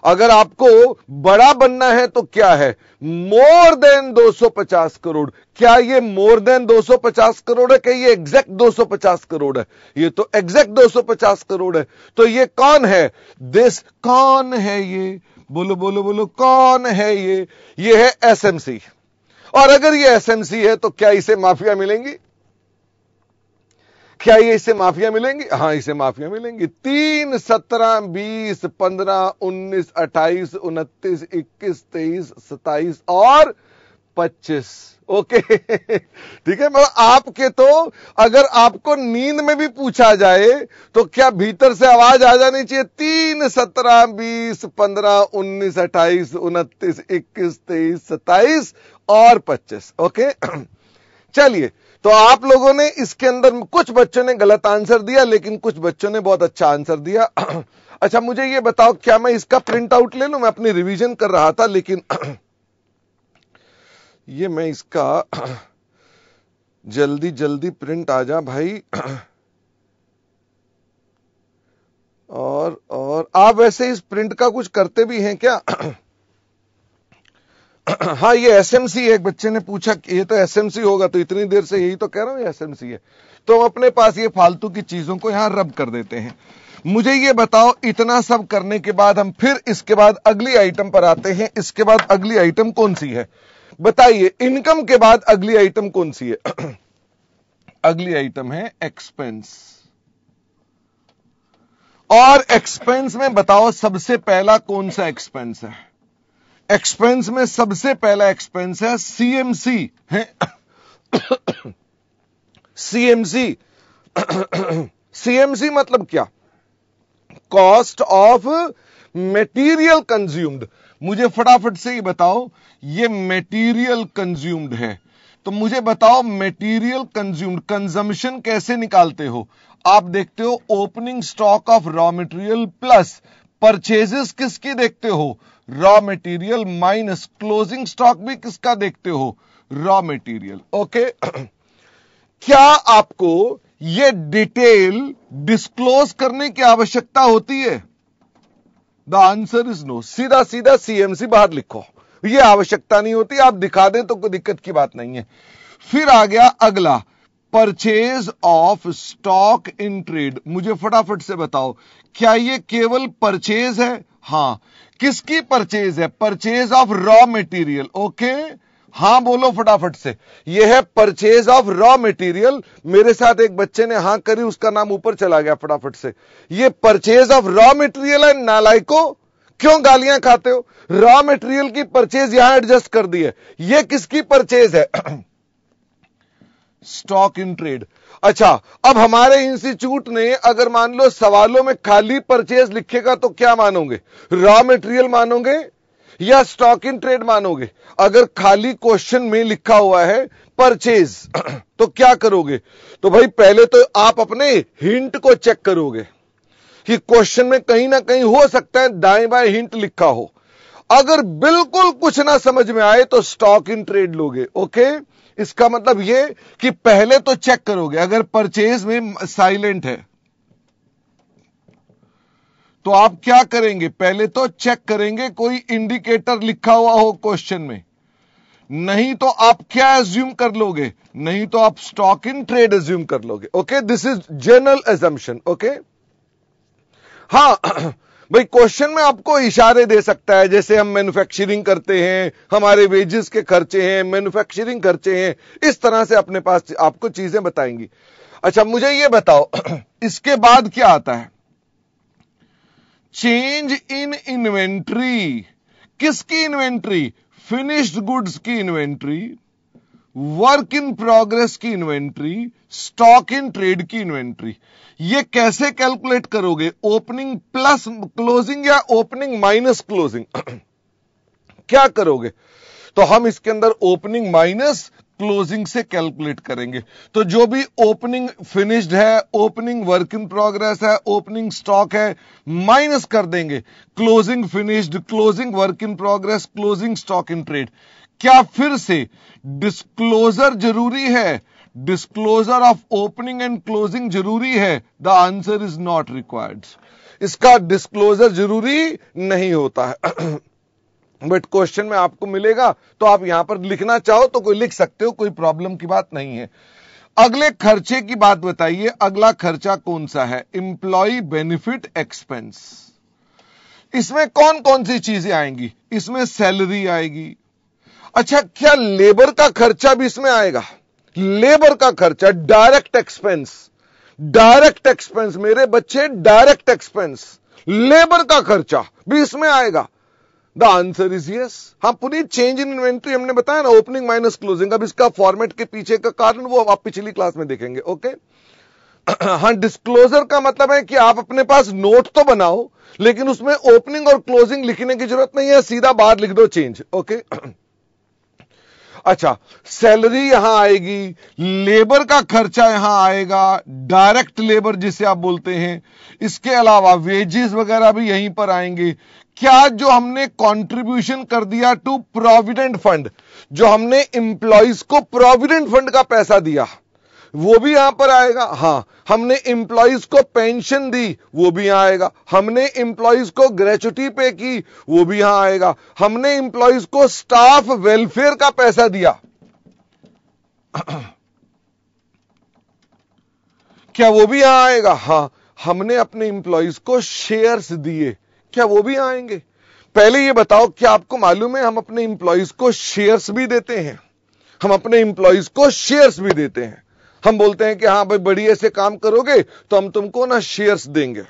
अगर आपको बड़ा बनना है तो क्या है? More than 250 crore. क्या ये मोर देन 250 करोड़ है? क्या ये एग्जैक्ट 250 करोड़ है? ये तो एग्जैक्ट 250 करोड़ है। तो ये कौन है? दिस कौन है? ये बोलो बोलो बोलो, कौन है ये? ये है एसएमसी। और अगर ये एसएमसी है तो क्या इसे माफिया मिलेंगी? क्या ये इसे माफिया मिलेंगी? हां, इसे माफिया मिलेंगी। 3, 17, 20, 15, 19, 28, 29, 21, 23, 27 और 25। ओके, ठीक है। मतलब आपके तो अगर आपको नींद में भी पूछा जाए तो क्या भीतर से आवाज आ जानी चाहिए? 3, 17, 20, 15, 19, 28, 29, 21, 23, 27 और 25। ओके, चलिए, तो आप लोगों ने इसके अंदर कुछ बच्चों ने गलत आंसर दिया, लेकिन कुछ बच्चों ने बहुत अच्छा आंसर दिया। अच्छा, मुझे ये बताओ, क्या मैं इसका प्रिंट आउट ले लूं? मैं अपनी रिवीजन कर रहा था, लेकिन ये मैं इसका जल्दी जल्दी प्रिंट आ जा भाई। और आप वैसे इस प्रिंट का कुछ करते भी हैं क्या? हाँ, ये एसएमसी है। एक बच्चे ने पूछा कि ये तो एसएमसी होगा, तो इतनी देर से यही तो कह रहा हूं ये एसएमसी है। तो हम अपने पास ये फालतू की चीजों को यहां रब कर देते हैं। मुझे ये बताओ, इतना सब करने के बाद हम फिर इसके बाद अगली आइटम पर आते हैं। इसके बाद अगली आइटम कौन सी है बताइए? इनकम के बाद अगली आइटम कौन सी है? अगली आइटम है एक्सपेंस। और एक्सपेंस में बताओ सबसे पहला कौन सा एक्सपेंस है? एक्सपेंस में सबसे पहला एक्सपेंस है सीएमसी है। सीएमसी, सीएमसी मतलब क्या? Cost of material consumed. मुझे फटाफट से ही बताओ, ये मेटीरियल कंज्यूम्ड है, तो मुझे बताओ मेटीरियल कंज्यूम्ड कंजम्पशन कैसे निकालते हो? आप देखते हो opening stock of raw material plus purchases किसकी देखते हो? Raw material minus closing stock भी किसका देखते हो? Raw material. ओके, क्या आपको यह डिटेल डिस्क्लोज करने की आवश्यकता होती है? The answer is no. सीधा सीधा सीएमसी बाहर लिखो, यह आवश्यकता नहीं होती। आप दिखा दें तो कोई दिक्कत की बात नहीं है। फिर आ गया अगला, purchase of stock in trade. मुझे फटाफट से बताओ, क्या यह केवल परचेज है? हां, किसकी परचेज है? Purchase of raw material. Okay, हां बोलो फटाफट से। यह है परचेज ऑफ रॉ मटेरियल। मेरे साथ एक बच्चे ने हां करी, उसका नाम ऊपर चला गया फटाफट से। यह परचेज ऑफ रॉ मटेरियल है। नालायको, क्यों गालियां खाते हो? रॉ मटेरियल की परचेज यहां एडजस्ट कर दी है। यह किसकी परचेज है? Stock in trade. अच्छा, अब हमारे इंस्टीट्यूट ने अगर मान लो सवालों में खाली परचेज लिखेगा तो क्या मानोगे? रॉ मटेरियल मानोगे या स्टॉक इन ट्रेड मानोगे? अगर खाली क्वेश्चन में लिखा हुआ है परचेज तो क्या करोगे? तो भाई पहले तो आप अपने हिंट को चेक करोगे कि क्वेश्चन में कहीं ना कहीं हो सकता है दाएं बाएं हिंट लिखा हो। अगर बिल्कुल कुछ ना समझ में आए तो स्टॉक इन ट्रेड लोगे। ओके, इसका मतलब यह कि पहले तो चेक करोगे। अगर परचेज में साइलेंट है तो आप क्या करेंगे? पहले तो चेक करेंगे कोई इंडिकेटर लिखा हुआ हो क्वेश्चन में। नहीं तो आप क्या एज्यूम कर लोगे? नहीं तो आप स्टॉक इन ट्रेड एज्यूम कर लोगे। Okay, this is general assumption. Okay, हां, भाई क्वेश्चन में आपको इशारे दे सकता है, जैसे हम मैन्युफैक्चरिंग करते हैं, हमारे वेजेस के खर्चे हैं, मैन्युफैक्चरिंग खर्चे हैं, इस तरह से अपने पास आपको चीजें बताएंगी। अच्छा मुझे ये बताओ इसके बाद क्या आता है? Change in inventory. किसकी इन्वेंट्री? फिनिश्ड गुड्स की इन्वेंट्री, वर्क इन प्रोग्रेस की इन्वेंट्री, स्टॉक इन ट्रेड की इन्वेंट्री। ये कैसे कैलकुलेट करोगे? ओपनिंग प्लस क्लोजिंग या ओपनिंग माइनस क्लोजिंग? क्या करोगे? तो हम इसके अंदर ओपनिंग माइनस क्लोजिंग से कैलकुलेट करेंगे। तो जो भी ओपनिंग फिनिश्ड है, ओपनिंग वर्क इन प्रोग्रेस है, ओपनिंग स्टॉक है, माइनस कर देंगे closing finished, closing work in progress, closing stock in trade. क्या फिर से डिस्क्लोजर जरूरी है? Disclosure of opening and closing जरूरी है? The answer is not required. इसका डिस्क्लोजर जरूरी नहीं होता है। बट क्वेश्चन में आपको मिलेगा, तो आप यहां पर लिखना चाहो तो कोई लिख सकते हो, कोई प्रॉब्लम की बात नहीं है। अगले खर्चे की बात बताइए, अगला खर्चा कौन सा है? Employee benefit expense. इसमें कौन कौन सी चीजें आएंगी? इसमें सैलरी आएगी। अच्छा, क्या लेबर का खर्चा भी इसमें आएगा? लेबर का खर्चा, डायरेक्ट एक्सपेंस, डायरेक्ट एक्सपेंस मेरे बच्चे, डायरेक्ट एक्सपेंस, लेबर का खर्चा भी इसमें आएगा। The answer is yes. हाँ, पूरी चेंज इन इन्वेंट्री हमने बताया ना, ओपनिंग माइनस क्लोजिंग। अब इसका फॉर्मेट के पीछे का कारण वो आप पिछली क्लास में देखेंगे। ओके। हाँ, डिस्क्लोजर का मतलब है कि आप अपने पास नोट तो बनाओ, लेकिन उसमें ओपनिंग और क्लोजिंग लिखने की जरूरत नहीं है, सीधा बाहर लिख दो चेंज। ओके। अच्छा, सैलरी यहां आएगी, लेबर का खर्चा यहां आएगा, डायरेक्ट लेबर जिसे आप बोलते हैं। इसके अलावा वेजेस वगैरह भी यहीं पर आएंगे। क्या जो हमने कंट्रीब्यूशन कर दिया टू प्रोविडेंट फंड, जो हमने एम्प्लॉइज को प्रोविडेंट फंड का पैसा दिया, वो भी यहां पर आएगा। हां, हमने एम्प्लॉइज को पेंशन दी, वो भी यहां आएगा। हमने एम्प्लॉइज को ग्रेच्युटी पे की, वो भी यहां आएगा। हमने एम्प्लॉइज को स्टाफ वेलफेयर का पैसा दिया, क्या वो भी यहां आएगा? हां, हमने अपने एम्प्लॉइज को शेयर्स दिए, क्या वो भी आएंगे? पहले ये बताओ, क्या आपको मालूम है हम अपने एम्प्लॉइज को शेयर्स भी देते हैं? हम अपने एम्प्लॉइज को शेयर्स भी देते हैं। हम बोलते हैं कि हाँ भाई, बढ़िया से काम करोगे तो हम तुमको ना शेयर्स देंगे।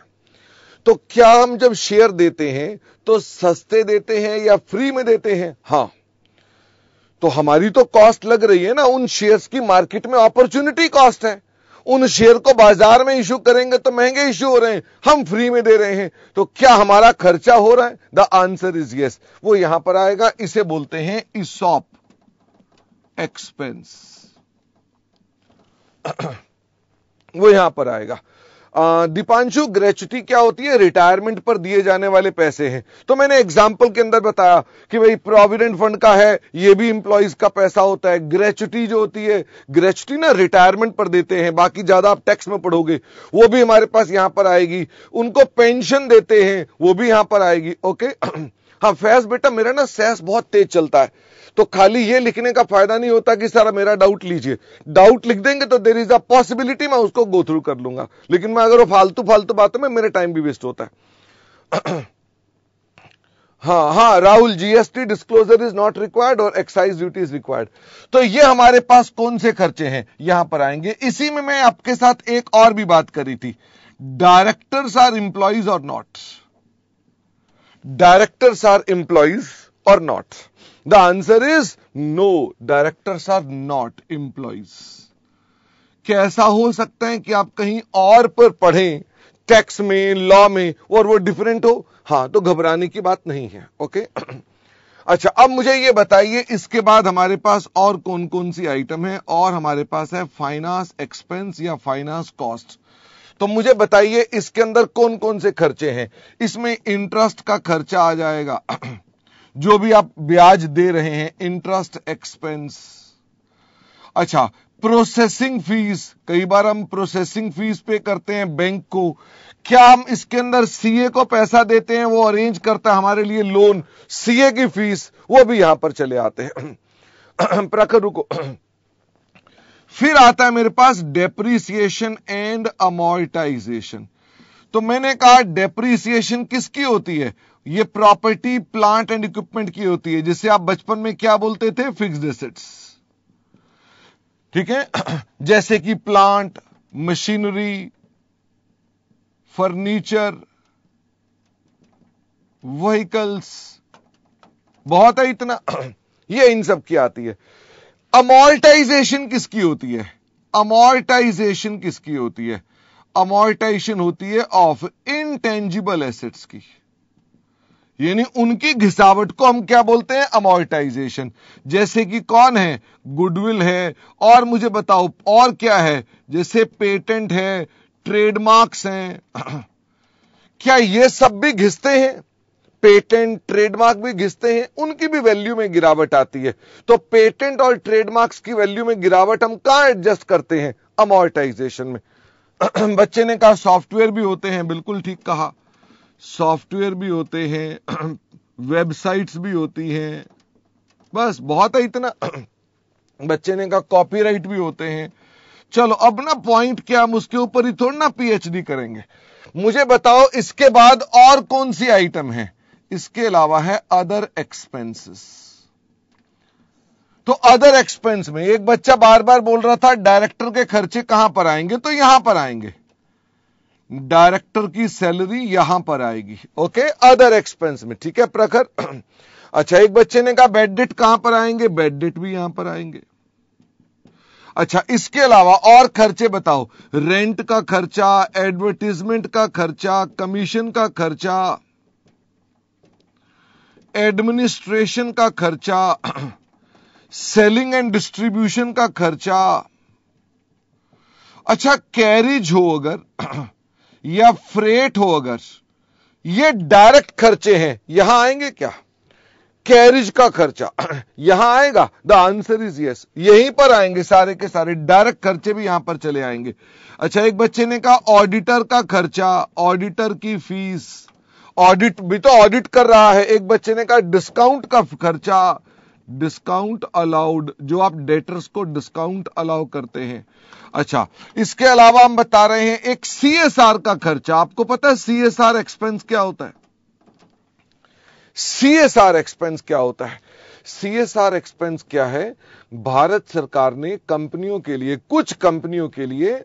तो क्या हम जब शेयर देते हैं तो सस्ते देते हैं या फ्री में देते हैं? हाँ, तो हमारी तो कॉस्ट लग रही है ना, उन शेयर्स की मार्केट में अपॉर्चुनिटी कॉस्ट है। उन शेयर को बाजार में इश्यू करेंगे तो महंगे इश्यू हो रहे हैं, हम फ्री में दे रहे हैं, तो क्या हमारा खर्चा हो रहा है? The answer is yes. वो यहां पर आएगा, इसे बोलते हैं ईसॉप एक्सपेंस। वो यहां पर आएगा। दीपांशु, ग्रेच्युटी क्या होती है? रिटायरमेंट पर दिए जाने वाले पैसे हैं। तो मैंने एग्जाम्पल के अंदर बताया कि भाई प्रोविडेंट फंड का है, ये भी इंप्लॉइज का पैसा होता है। ग्रेच्युटी जो होती है, ग्रेच्युटी ना रिटायरमेंट पर देते हैं, बाकी ज्यादा आप टैक्स में पढ़ोगे, वो भी हमारे पास यहां पर आएगी। उनको पेंशन देते हैं, वो भी यहां पर आएगी। ओके। हाँ फैज बेटा, मेरा ना सैस बहुत तेज चलता है, तो खाली ये लिखने का फायदा नहीं होता कि सारा मेरा डाउट लीजिए। डाउट लिख देंगे तो देयर इज अ पॉसिबिलिटी मैं उसको गो थ्रू कर लूंगा, लेकिन मैं अगर वो फालतू फालतू बातों में मेरा टाइम भी वेस्ट होता है। हाँ Rahul, GST disclosure is not required और एक्साइज ड्यूटी इज रिक्वायर्ड। तो ये हमारे पास कौन से खर्चे हैं, यहां पर आएंगे। इसी में मैं आपके साथ एक और भी बात करी थी, directors are employees or not. Directors are employees or not. The answer is no, directors are not employees. कैसा हो सकता है कि आप कहीं और पर पढ़ें, टैक्स में, लॉ में, और वो डिफरेंट हो? हां, तो घबराने की बात नहीं है। ओके। अच्छा, अब मुझे ये बताइए, इसके बाद हमारे पास और कौन कौन सी आइटम है? और हमारे पास है फाइनेंस एक्सपेंस या फाइनेंस कॉस्ट। तो मुझे बताइए इसके अंदर कौन कौन से खर्चे हैं? इसमें इंटरेस्ट का खर्चा आ जाएगा, जो भी आप ब्याज दे रहे हैं, इंटरेस्ट एक्सपेंस। अच्छा, प्रोसेसिंग फीस, कई बार हम प्रोसेसिंग फीस पे करते हैं बैंक को। क्या हम इसके अंदर सीए को पैसा देते हैं, वो अरेंज करता है हमारे लिए लोन, सीए की फीस, वो भी यहां पर चले आते हैं। प्रखर रुको। फिर आता है मेरे पास डेप्रिसिएशन एंड अमोर्टाइजेशन। तो मैंने कहा डेप्रिसिएशन किसकी होती है? ये प्रॉपर्टी प्लांट एंड इक्विपमेंट की होती है, जिसे आप बचपन में क्या बोलते थे? Fixed assets. ठीक है, जैसे कि प्लांट, मशीनरी, फर्नीचर, व्हीकल्स, बहुत है इतना। ये इन सब की आती है। अमॉर्टाइजेशन किसकी होती है? अमॉर्टाइजेशन किसकी होती है? अमॉर्टाइजेशन होती है ऑफ इनटेंजिबल एसेट्स की, यानी उनकी घिसावट को हम क्या बोलते हैं? अमॉर्टाइजेशन। जैसे कि कौन है? गुडविल है, और मुझे बताओ और क्या है? जैसे पेटेंट है, ट्रेडमार्क्स हैं। क्या ये सब भी घिसते हैं? पेटेंट, ट्रेडमार्क भी घिसते हैं, उनकी भी वैल्यू में गिरावट आती है। तो पेटेंट और ट्रेडमार्क्स की वैल्यू में गिरावट हम कहां एडजस्ट करते हैं? अमॉर्टाइजेशन में। बच्चे ने कहा सॉफ्टवेयर भी होते हैं, बिल्कुल ठीक कहा, सॉफ्टवेयर भी होते हैं, वेबसाइट्स भी होती हैं, बस बहुत है इतना। बच्चे ने कहा कॉपीराइट भी होते हैं। चलो अब ना पॉइंट क्या, हम उसके ऊपर ही थोड़ा ना पीएचडी करेंगे। मुझे बताओ इसके बाद और कौन सी आइटम है? इसके अलावा है अदर एक्सपेंसेस। तो अदर एक्सपेंस में एक बच्चा बार बार बोल रहा था डायरेक्टर के खर्चे कहां पर आएंगे, तो यहां पर आएंगे, डायरेक्टर की सैलरी यहां पर आएगी। ओके, अदर एक्सपेंस में। ठीक है प्रखर। अच्छा, एक बच्चे ने कहा बेड डेट कहां पर आएंगे? बेड डेट भी यहां पर आएंगे। अच्छा, इसके अलावा और खर्चे बताओ। रेंट का खर्चा, एडवर्टीजमेंट का खर्चा, कमीशन का खर्चा, एडमिनिस्ट्रेशन का खर्चा, सेलिंग एंड डिस्ट्रीब्यूशन का खर्चा। अच्छा, कैरिज हो अगर या फ्रेट हो अगर, ये डायरेक्ट खर्चे हैं, यहां आएंगे क्या? कैरिज का खर्चा यहां आएगा? द आंसर इज यस, यहीं पर आएंगे सारे के सारे, डायरेक्ट खर्चे भी यहां पर चले आएंगे। अच्छा, एक बच्चे ने कहा ऑडिटर का खर्चा, ऑडिटर की फीस, ऑडिट भी तो ऑडिट कर रहा है। एक बच्चे ने कहा डिस्काउंट का खर्चा, डिस्काउंट अलाउड, जो आप डेटर्स को डिस्काउंट अलाउ करते हैं। अच्छा, इसके अलावा हम बता रहे हैं एक सीएसआर का खर्चा। आपको पता है सीएसआर एक्सपेंस क्या होता है? सीएसआर एक्सपेंस क्या होता है? सीएसआर एक्सपेंस क्या है? भारत सरकार ने कंपनियों के लिए, कुछ कंपनियों के लिए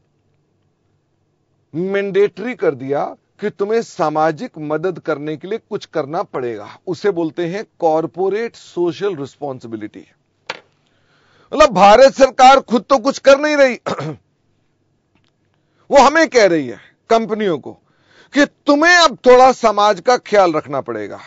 मैंडेटरी कर दिया कि तुम्हें सामाजिक मदद करने के लिए कुछ करना पड़ेगा। उसे बोलते हैं कॉर्पोरेट सोशल रिस्पॉन्सिबिलिटी। मतलब भारत सरकार खुद तो कुछ कर नहीं रही, वो हमें कह रही है कंपनियों को कि तुम्हें अब थोड़ा समाज का ख्याल रखना पड़ेगा।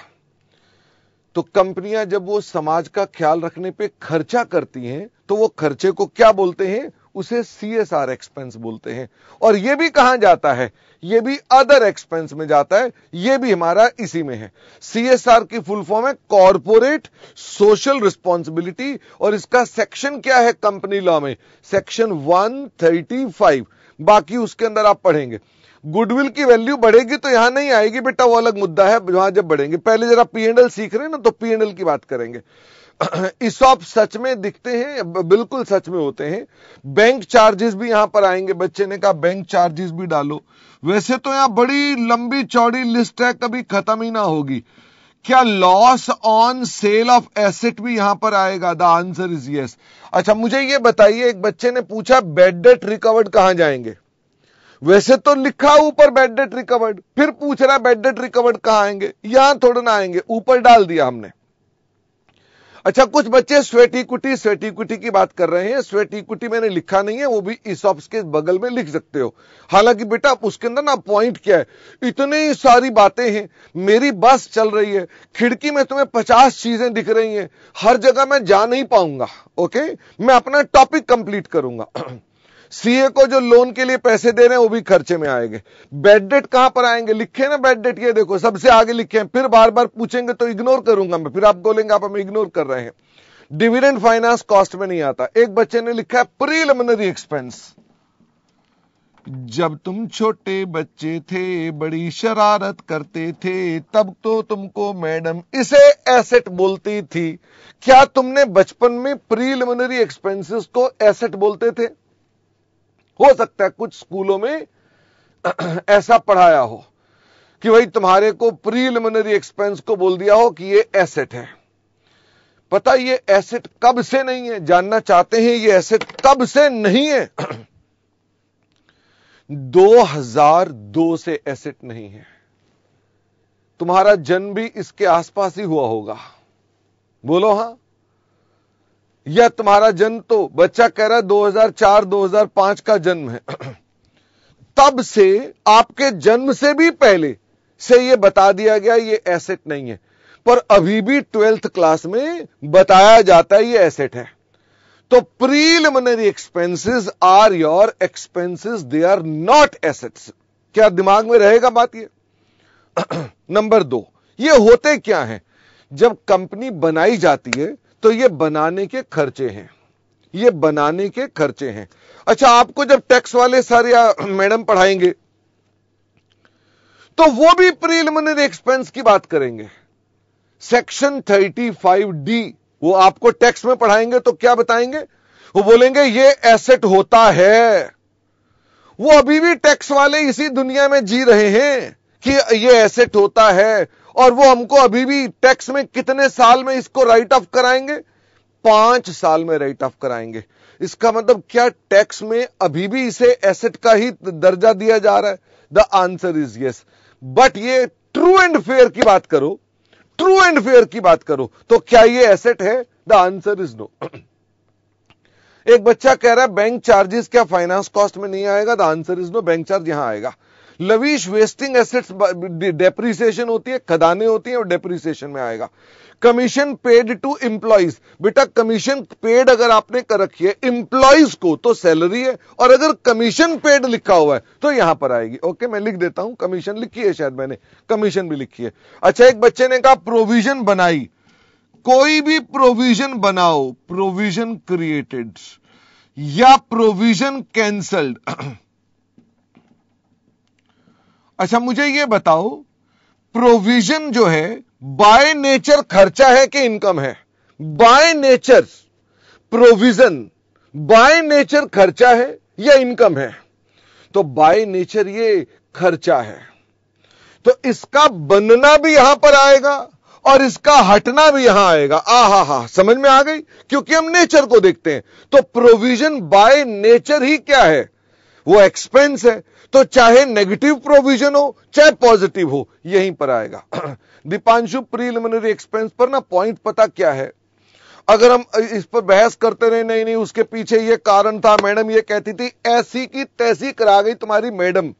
तो कंपनियां जब वो समाज का ख्याल रखने पे खर्चा करती हैं, तो वो खर्चे को क्या बोलते हैं? उसे सीएसआर एक्सपेंस बोलते हैं। और ये भी कहां जाता है? ये भी अदर एक्सपेंस में जाता है। ये भी हमारा इसी में है। सीएसआर की फुल फॉर्म है कॉर्पोरेट सोशल रिस्पॉन्सिबिलिटी, और इसका सेक्शन क्या है कंपनी लॉ में? सेक्शन 135। बाकी उसके अंदर आप पढ़ेंगे। गुडविल की वैल्यू बढ़ेगी तो यहां नहीं आएगी बेटा, वो अलग मुद्दा है, वहां जब बढ़ेंगे। पहले जरा पीएनएल सीख रहे हैं ना, तो पीएनएल की बात करेंगे। ईसॉप सच में दिखते हैं, बिल्कुल सच में होते हैं। बैंक चार्जेस भी यहां पर आएंगे। बच्चे ने कहा बैंक चार्जेस भी डालो। वैसे तो यहां बड़ी लंबी चौड़ी लिस्ट है, कभी खत्म ही ना होगी। क्या loss on sale of asset भी यहां पर आएगा? The answer is yes. अच्छा, मुझे यह बताइए, एक बच्चे ने पूछा बेड डेट रिकवर्ड कहां जाएंगे? वैसे तो लिखा ऊपर बेड डेट रिकवर्ड, फिर पूछ रहा बेड डेट रिकवर्ड कहां आएंगे? यहां थोड़ा ना आएंगे, ऊपर डाल दिया हमने। अच्छा, कुछ बच्चे स्वेट इक्विटी की बात कर रहे हैं। स्वेट इक्विटी मैंने लिखा नहीं है, वो भी ईसॉप्स के बगल में लिख सकते हो। हालांकि बेटा उसके अंदर ना पॉइंट क्या है, इतनी सारी बातें हैं। मेरी बस चल रही है, खिड़की में तुम्हें 50 चीजें दिख रही हैं, हर जगह मैं जा नहीं पाऊंगा। ओके, मैं अपना टॉपिक कंप्लीट करूंगा। सीए को जो लोन के लिए पैसे दे रहे हैं वो भी खर्चे में आएंगे। बेड डेट कहां पर आएंगे? लिखे ना बेड डेट, ये देखो सबसे आगे लिखे हैं। फिर बार बार पूछेंगे तो इग्नोर करूंगा मैं, फिर आप बोलेंगे आप हमें इग्नोर कर रहे हैं। डिविडेंड फाइनेंस कॉस्ट में नहीं आता। एक बच्चे ने लिखा है प्रीलिमिनरी एक्सपेंस। जब तुम छोटे बच्चे थे, बड़ी शरारत करते थे, तब तो तुमको मैडम इसे एसेट बोलती थी। क्या तुमने बचपन में प्रीलिमिनरी एक्सपेंसेस को एसेट बोलते थे? हो सकता है कुछ स्कूलों में ऐसा पढ़ाया हो कि भाई तुम्हारे को प्रीलिमिनरी एक्सपेंस को बोल दिया हो कि ये एसेट है। पता ये एसेट कब से नहीं है? जानना चाहते हैं ये एसेट कब से नहीं है? 2002 से एसेट नहीं है। तुम्हारा जन्म भी इसके आसपास ही हुआ होगा, बोलो हां। या तुम्हारा जन्म तो बच्चा कह रहा है 2004-2005 का जन्म है, तब से आपके जन्म से भी पहले से यह बता दिया गया ये एसेट नहीं है, पर अभी भी 12th क्लास में बताया जाता है ये एसेट है। तो preliminary expenses are your expenses, they are not assets. क्या दिमाग में रहेगा बात ये? नंबर 2, ये होते क्या है? जब कंपनी बनाई जाती है तो ये बनाने के खर्चे हैं, ये बनाने के खर्चे हैं। अच्छा, आपको जब टैक्स वाले सर या मैडम पढ़ाएंगे तो वो भी प्रीलिमिनरी एक्सपेंस की बात करेंगे। सेक्शन 35D वो आपको टैक्स में पढ़ाएंगे तो क्या बताएंगे? वो बोलेंगे ये एसेट होता है। वो अभी भी टैक्स वाले इसी दुनिया में जी रहे हैं कि ये एसेट होता है, और वो हमको अभी भी टैक्स में कितने साल में इसको राइट ऑफ कराएंगे? 5 साल में राइट ऑफ कराएंगे। इसका मतलब क्या टैक्स में अभी भी इसे एसेट का ही दर्जा दिया जा रहा है? The answer is yes. But ये ट्रू एंड फेयर की बात करो, ट्रू एंड फेयर की बात करो तो क्या ये एसेट है? The answer is no. एक बच्चा कह रहा है बैंक चार्जेस क्या फाइनेंस कॉस्ट में नहीं आएगा? The answer is no, bank charge यहां आएगा। लविश वेस्टिंग एसेट्स डेप्रिसिएशन होती है, खदानें होती हैं, और डेप्रिसिएशन में आएगा। कमीशन पेड टू एम्प्लॉइज, बेटा कमीशन पेड अगर आपने कर रखी है एम्प्लॉइज को तो सैलरी है, और अगर कमीशन पेड लिखा हुआ है तो यहां पर आएगी। ओके, मैं लिख देता हूं, कमीशन लिखी है, शायद मैंने कमीशन भी लिखी है। अच्छा, एक बच्चे ने कहा प्रोविजन बनाई। कोई भी प्रोविजन बनाओ, प्रोविजन क्रिएटेड या प्रोविजन कैंसल्ड। अच्छा, मुझे यह बताओ प्रोविजन जो है बाय नेचर खर्चा है कि इनकम है? By nature provision by nature खर्चा है या इनकम है? तो बाय नेचर ये खर्चा है, तो इसका बनना भी यहां पर आएगा और इसका हटना भी यहां आएगा। आहा, समझ में आ गई? क्योंकि हम नेचर को देखते हैं। तो प्रोविजन बाय नेचर ही क्या है? वो एक्सपेंस है। तो चाहे नेगेटिव प्रोविजन हो चाहे पॉजिटिव हो, यहीं पर आएगा। दीपांशु, प्रीलिमिनरी एक्सपेंस पर ना पॉइंट पता क्या है? अगर हम इस पर बहस करते रहे, नहीं उसके पीछे ये कारण था, मैडम ये कहती थी, ऐसी की तैसी करा गई तुम्हारी मैडम।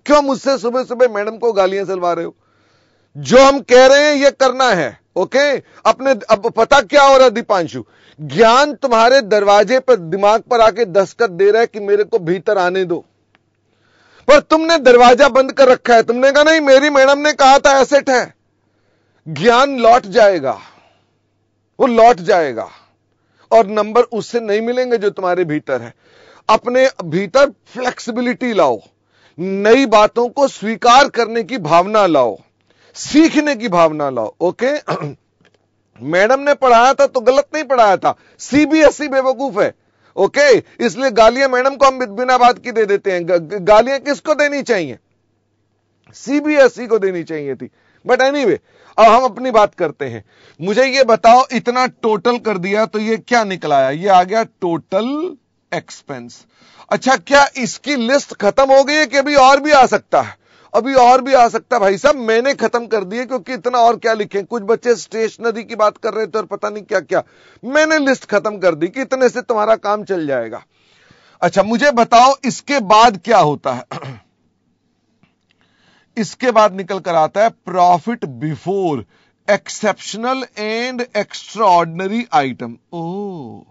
क्यों मुझसे सुबह सुबह मैडम को गालियां चलवा रहे हो? जो हम कह रहे हैं ये करना है। ओके, अपने अब पता क्या हो रहा है दीपांशु? ज्ञान तुम्हारे दरवाजे पर, दिमाग पर आके दस्तक दे रहा है कि मेरे को भीतर आने दो, पर तुमने दरवाजा बंद कर रखा है। तुमने कहा नहीं, मेरी मैडम ने कहा था एसेट है। ज्ञान लौट जाएगा, वो लौट जाएगा, और नंबर उससे नहीं मिलेंगे जो तुम्हारे भीतर है। अपने भीतर फ्लेक्सिबिलिटी लाओ, नई बातों को स्वीकार करने की भावना लाओ, सीखने की भावना लाओ। ओके, मैडम ने पढ़ाया था तो गलत नहीं पढ़ाया था, सीबीएसई बेवकूफ है। ओके, इसलिए गालियां मैडम को हम बिना बात की दे देते हैं। गालियां किसको देनी चाहिए? सीबीएसई को देनी चाहिए थी। बट एनीवे, अब हम अपनी बात करते हैं। मुझे ये बताओ, इतना टोटल कर दिया तो ये क्या निकल आया? ये आ गया टोटल एक्सपेंस। अच्छा, क्या इसकी लिस्ट खत्म हो गई है कि अभी और भी आ सकता है? अभी और भी आ सकता है भाई साहब, मैंने खत्म कर दिए, क्योंकि इतना और क्या लिखें। कुछ बच्चे स्टेशनरी की बात कर रहे थे और पता नहीं क्या क्या। मैंने लिस्ट खत्म कर दी कि इतने से तुम्हारा काम चल जाएगा। अच्छा, मुझे बताओ इसके बाद क्या होता है? इसके बाद निकल कर आता है profit before exceptional and extraordinary item. ओ,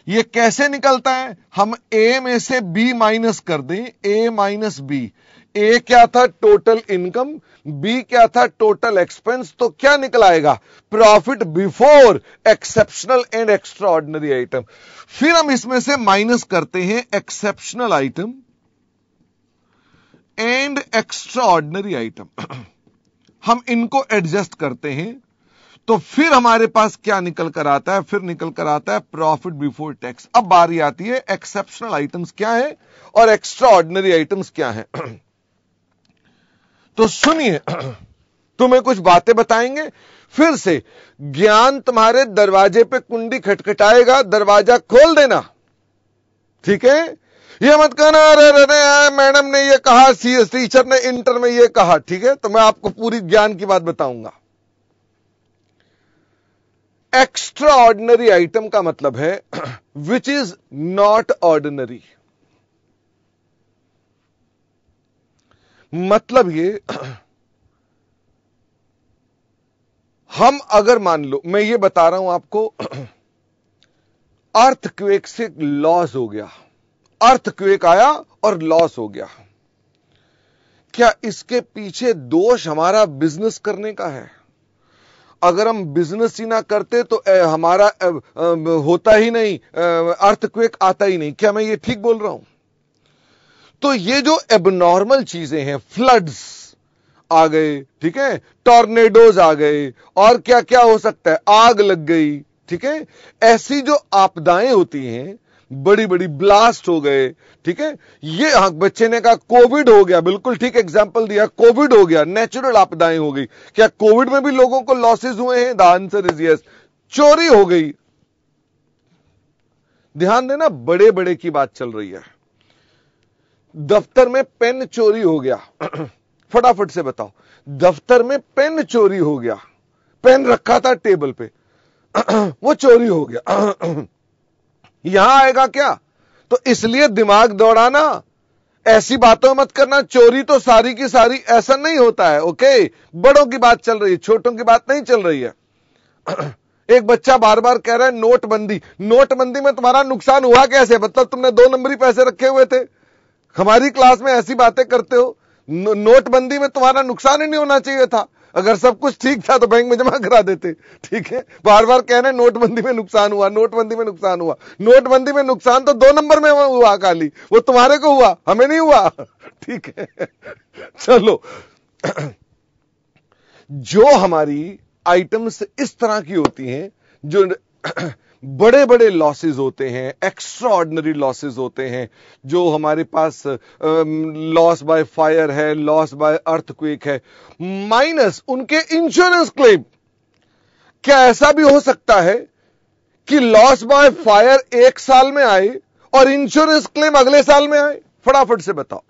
ये कैसे निकलता है? हम ए में से बी माइनस कर दें, ए माइनस बी। ए क्या था? Total income. बी क्या था? Total expense. तो क्या निकल आएगा? Profit before exceptional and extraordinary item. फिर हम इसमें से माइनस करते हैं exceptional item and extraordinary item. हम इनको एडजस्ट करते हैं, तो फिर हमारे पास क्या निकल कर आता है? फिर निकल कर आता है प्रॉफिट बिफोर टैक्स। अब बारी आती है एक्सेप्शनल आइटम्स क्या है और एक्स्ट्राऑर्डिनरी आइटम्स क्या है। तो सुनिए, तुम्हें कुछ बातें बताएंगे, फिर से ज्ञान तुम्हारे दरवाजे पे कुंडी खटखटाएगा, दरवाजा खोल देना, ठीक है? ये मत कहना अरे मैडम ने ये कहा, टीचर ने इंटर में ये कहा, ठीक है? तो मैं आपको पूरी ज्ञान की बात बताऊंगा। एक्स्ट्रा ऑर्डिनरी आइटम का मतलब है विच इज नॉट ऑर्डिनरी। मतलब ये, हम अगर मान लो, मैं ये बता रहा हूं आपको, अर्थक्वेक से लॉस हो गया, अर्थक्वेक आया और लॉस हो गया, क्या इसके पीछे दोष हमारा बिजनेस करने का है? अगर हम बिजनेस ही ना करते तो हमारा होता ही नहीं, अर्थक्वेक आता ही नहीं। क्या मैं ये ठीक बोल रहा हूं? तो ये जो एबनॉर्मल चीजें हैं, फ्लड्स आ गए, ठीक है, टॉर्नेडोज आ गए, और क्या क्या हो सकता है, आग लग गई, ठीक है, ऐसी जो आपदाएं होती हैं, बड़ी बड़ी ब्लास्ट हो गए, ठीक है, ये बच्चे ने कहा कोविड हो गया, बिल्कुल ठीक एग्जांपल दिया, कोविड हो गया, नेचुरल आपदाएं हो गई। क्या कोविड में भी लोगों को लॉसेस हुए हैं? The answer is yes. चोरी हो गई, ध्यान देना, बड़े बड़े की बात चल रही है। दफ्तर में पेन चोरी हो गया, फटाफट से बताओ, दफ्तर में पेन चोरी हो गया, पेन रखा था टेबल पे, वो चोरी हो गया, यहां आएगा क्या? तो इसलिए दिमाग दौड़ाना, ऐसी बातों मत करना, चोरी तो सारी की सारी, ऐसा नहीं होता है, ओके? बड़ों की बात चल रही है, छोटों की बात नहीं चल रही है। एक बच्चा बार बार कह रहा है नोटबंदी, नोटबंदी में तुम्हारा नुकसान हुआ कैसे? मतलब तुमने 2 नंबरी पैसे रखे हुए थे, हमारी क्लास में ऐसी बातें करते हो। नोटबंदी में तुम्हारा नुकसान ही नहीं होना चाहिए था, अगर सब कुछ ठीक था तो बैंक में जमा करा देते, ठीक है? बार बार कह रहे हैं नोटबंदी में नुकसान हुआ, नोटबंदी में नुकसान हुआ। नोटबंदी में नुकसान तो 2 नंबर में हुआ, खाली वो तुम्हारे को हुआ, हमें नहीं हुआ, ठीक है? चलो, जो हमारी आइटम्स इस तरह की होती हैं, जो बड़े बड़े लॉसेस होते हैं, एक्स्ट्रा ऑर्डिनरी लॉसेस होते हैं, जो हमारे पास लॉस बाय फायर है, लॉस बाय अर्थक्वेक है, माइनस उनके इंश्योरेंस क्लेम। क्या ऐसा भी हो सकता है कि लॉस बाय फायर 1 साल में आए और इंश्योरेंस क्लेम अगले साल में आए? फटाफट से बताओ।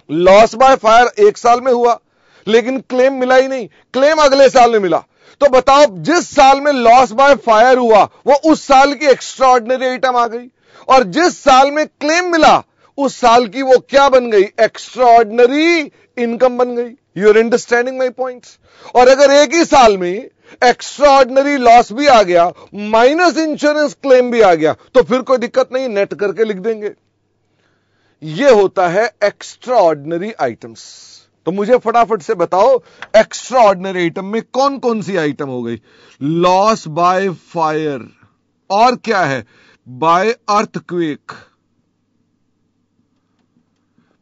लॉस बाय फायर 1 साल में हुआ, लेकिन क्लेम मिला ही नहीं, क्लेम अगले साल में मिला। तो बताओ, जिस साल में लॉस बाय फायर हुआ वो उस साल की एक्स्ट्रा ऑर्डिनरी आइटम आ गई, और जिस साल में क्लेम मिला उस साल की वो क्या बन गई? एक्स्ट्रा ऑर्डिनरी इनकम बन गई। You are understanding my points? और अगर एक ही साल में एक्स्ट्रा ऑर्डिनरी लॉस भी आ गया, माइनस इंश्योरेंस क्लेम भी आ गया, तो फिर कोई दिक्कत नहीं, नेट करके लिख देंगे। ये होता है एक्स्ट्रा ऑर्डिनरी आइटम्स। तो मुझे फटाफट से बताओ, एक्स्ट्रा ऑर्डिनरी आइटम में कौन कौन सी आइटम हो गई? लॉस बाय फायर, और क्या है? By earthquake,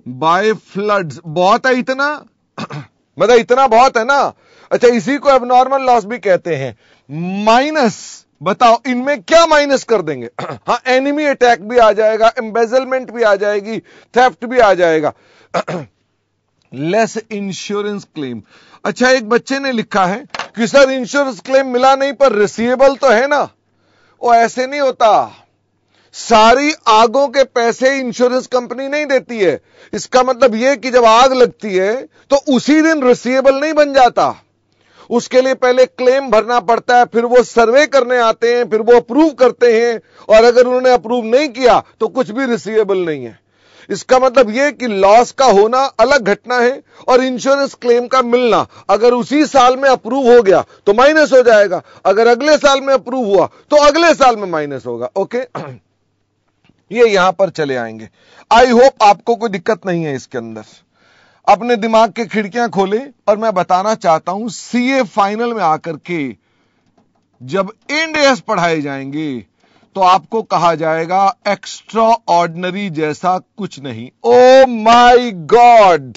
by floods. बहुत है इतना? मतलब इतना बहुत है ना? अच्छा, इसी को एबनॉर्मल लॉस भी कहते हैं। माइनस, बताओ इनमें क्या माइनस कर देंगे? हाँ, एनिमी अटैक भी आ जाएगा, एम्बेजलमेंट भी आ जाएगी, थेफ्ट भी आ जाएगा। Less insurance claim. अच्छा, एक बच्चे ने लिखा है कि सर इंश्योरेंस क्लेम मिला नहीं पर रिसीवेबल तो है ना। वो ऐसे नहीं होता, सारी आगों के पैसे इंश्योरेंस कंपनी नहीं देती है। इसका मतलब यह कि जब आग लगती है तो उसी दिन रिसीवेबल नहीं बन जाता, उसके लिए पहले क्लेम भरना पड़ता है, फिर वो सर्वे करने आते हैं, फिर वो अप्रूव करते हैं, और अगर उन्होंने अप्रूव नहीं किया तो कुछ भी रिसीवेबल नहीं है। इसका मतलब यह कि लॉस का होना अलग घटना है और इंश्योरेंस क्लेम का मिलना, अगर उसी साल में अप्रूव हो गया तो माइनस हो जाएगा, अगर अगले साल में अप्रूव हुआ तो अगले साल में माइनस होगा। ओके, ये यहां पर चले आएंगे। आई होप आपको कोई दिक्कत नहीं है इसके अंदर। अपने दिमाग की खिड़कियां खोले, और मैं बताना चाहता हूं, सीए फाइनल में आकर के जब इंड एस पढ़ाए जाएंगे तो आपको कहा जाएगा एक्स्ट्रा ऑर्डिनरी जैसा कुछ नहीं। ओ माय गॉड,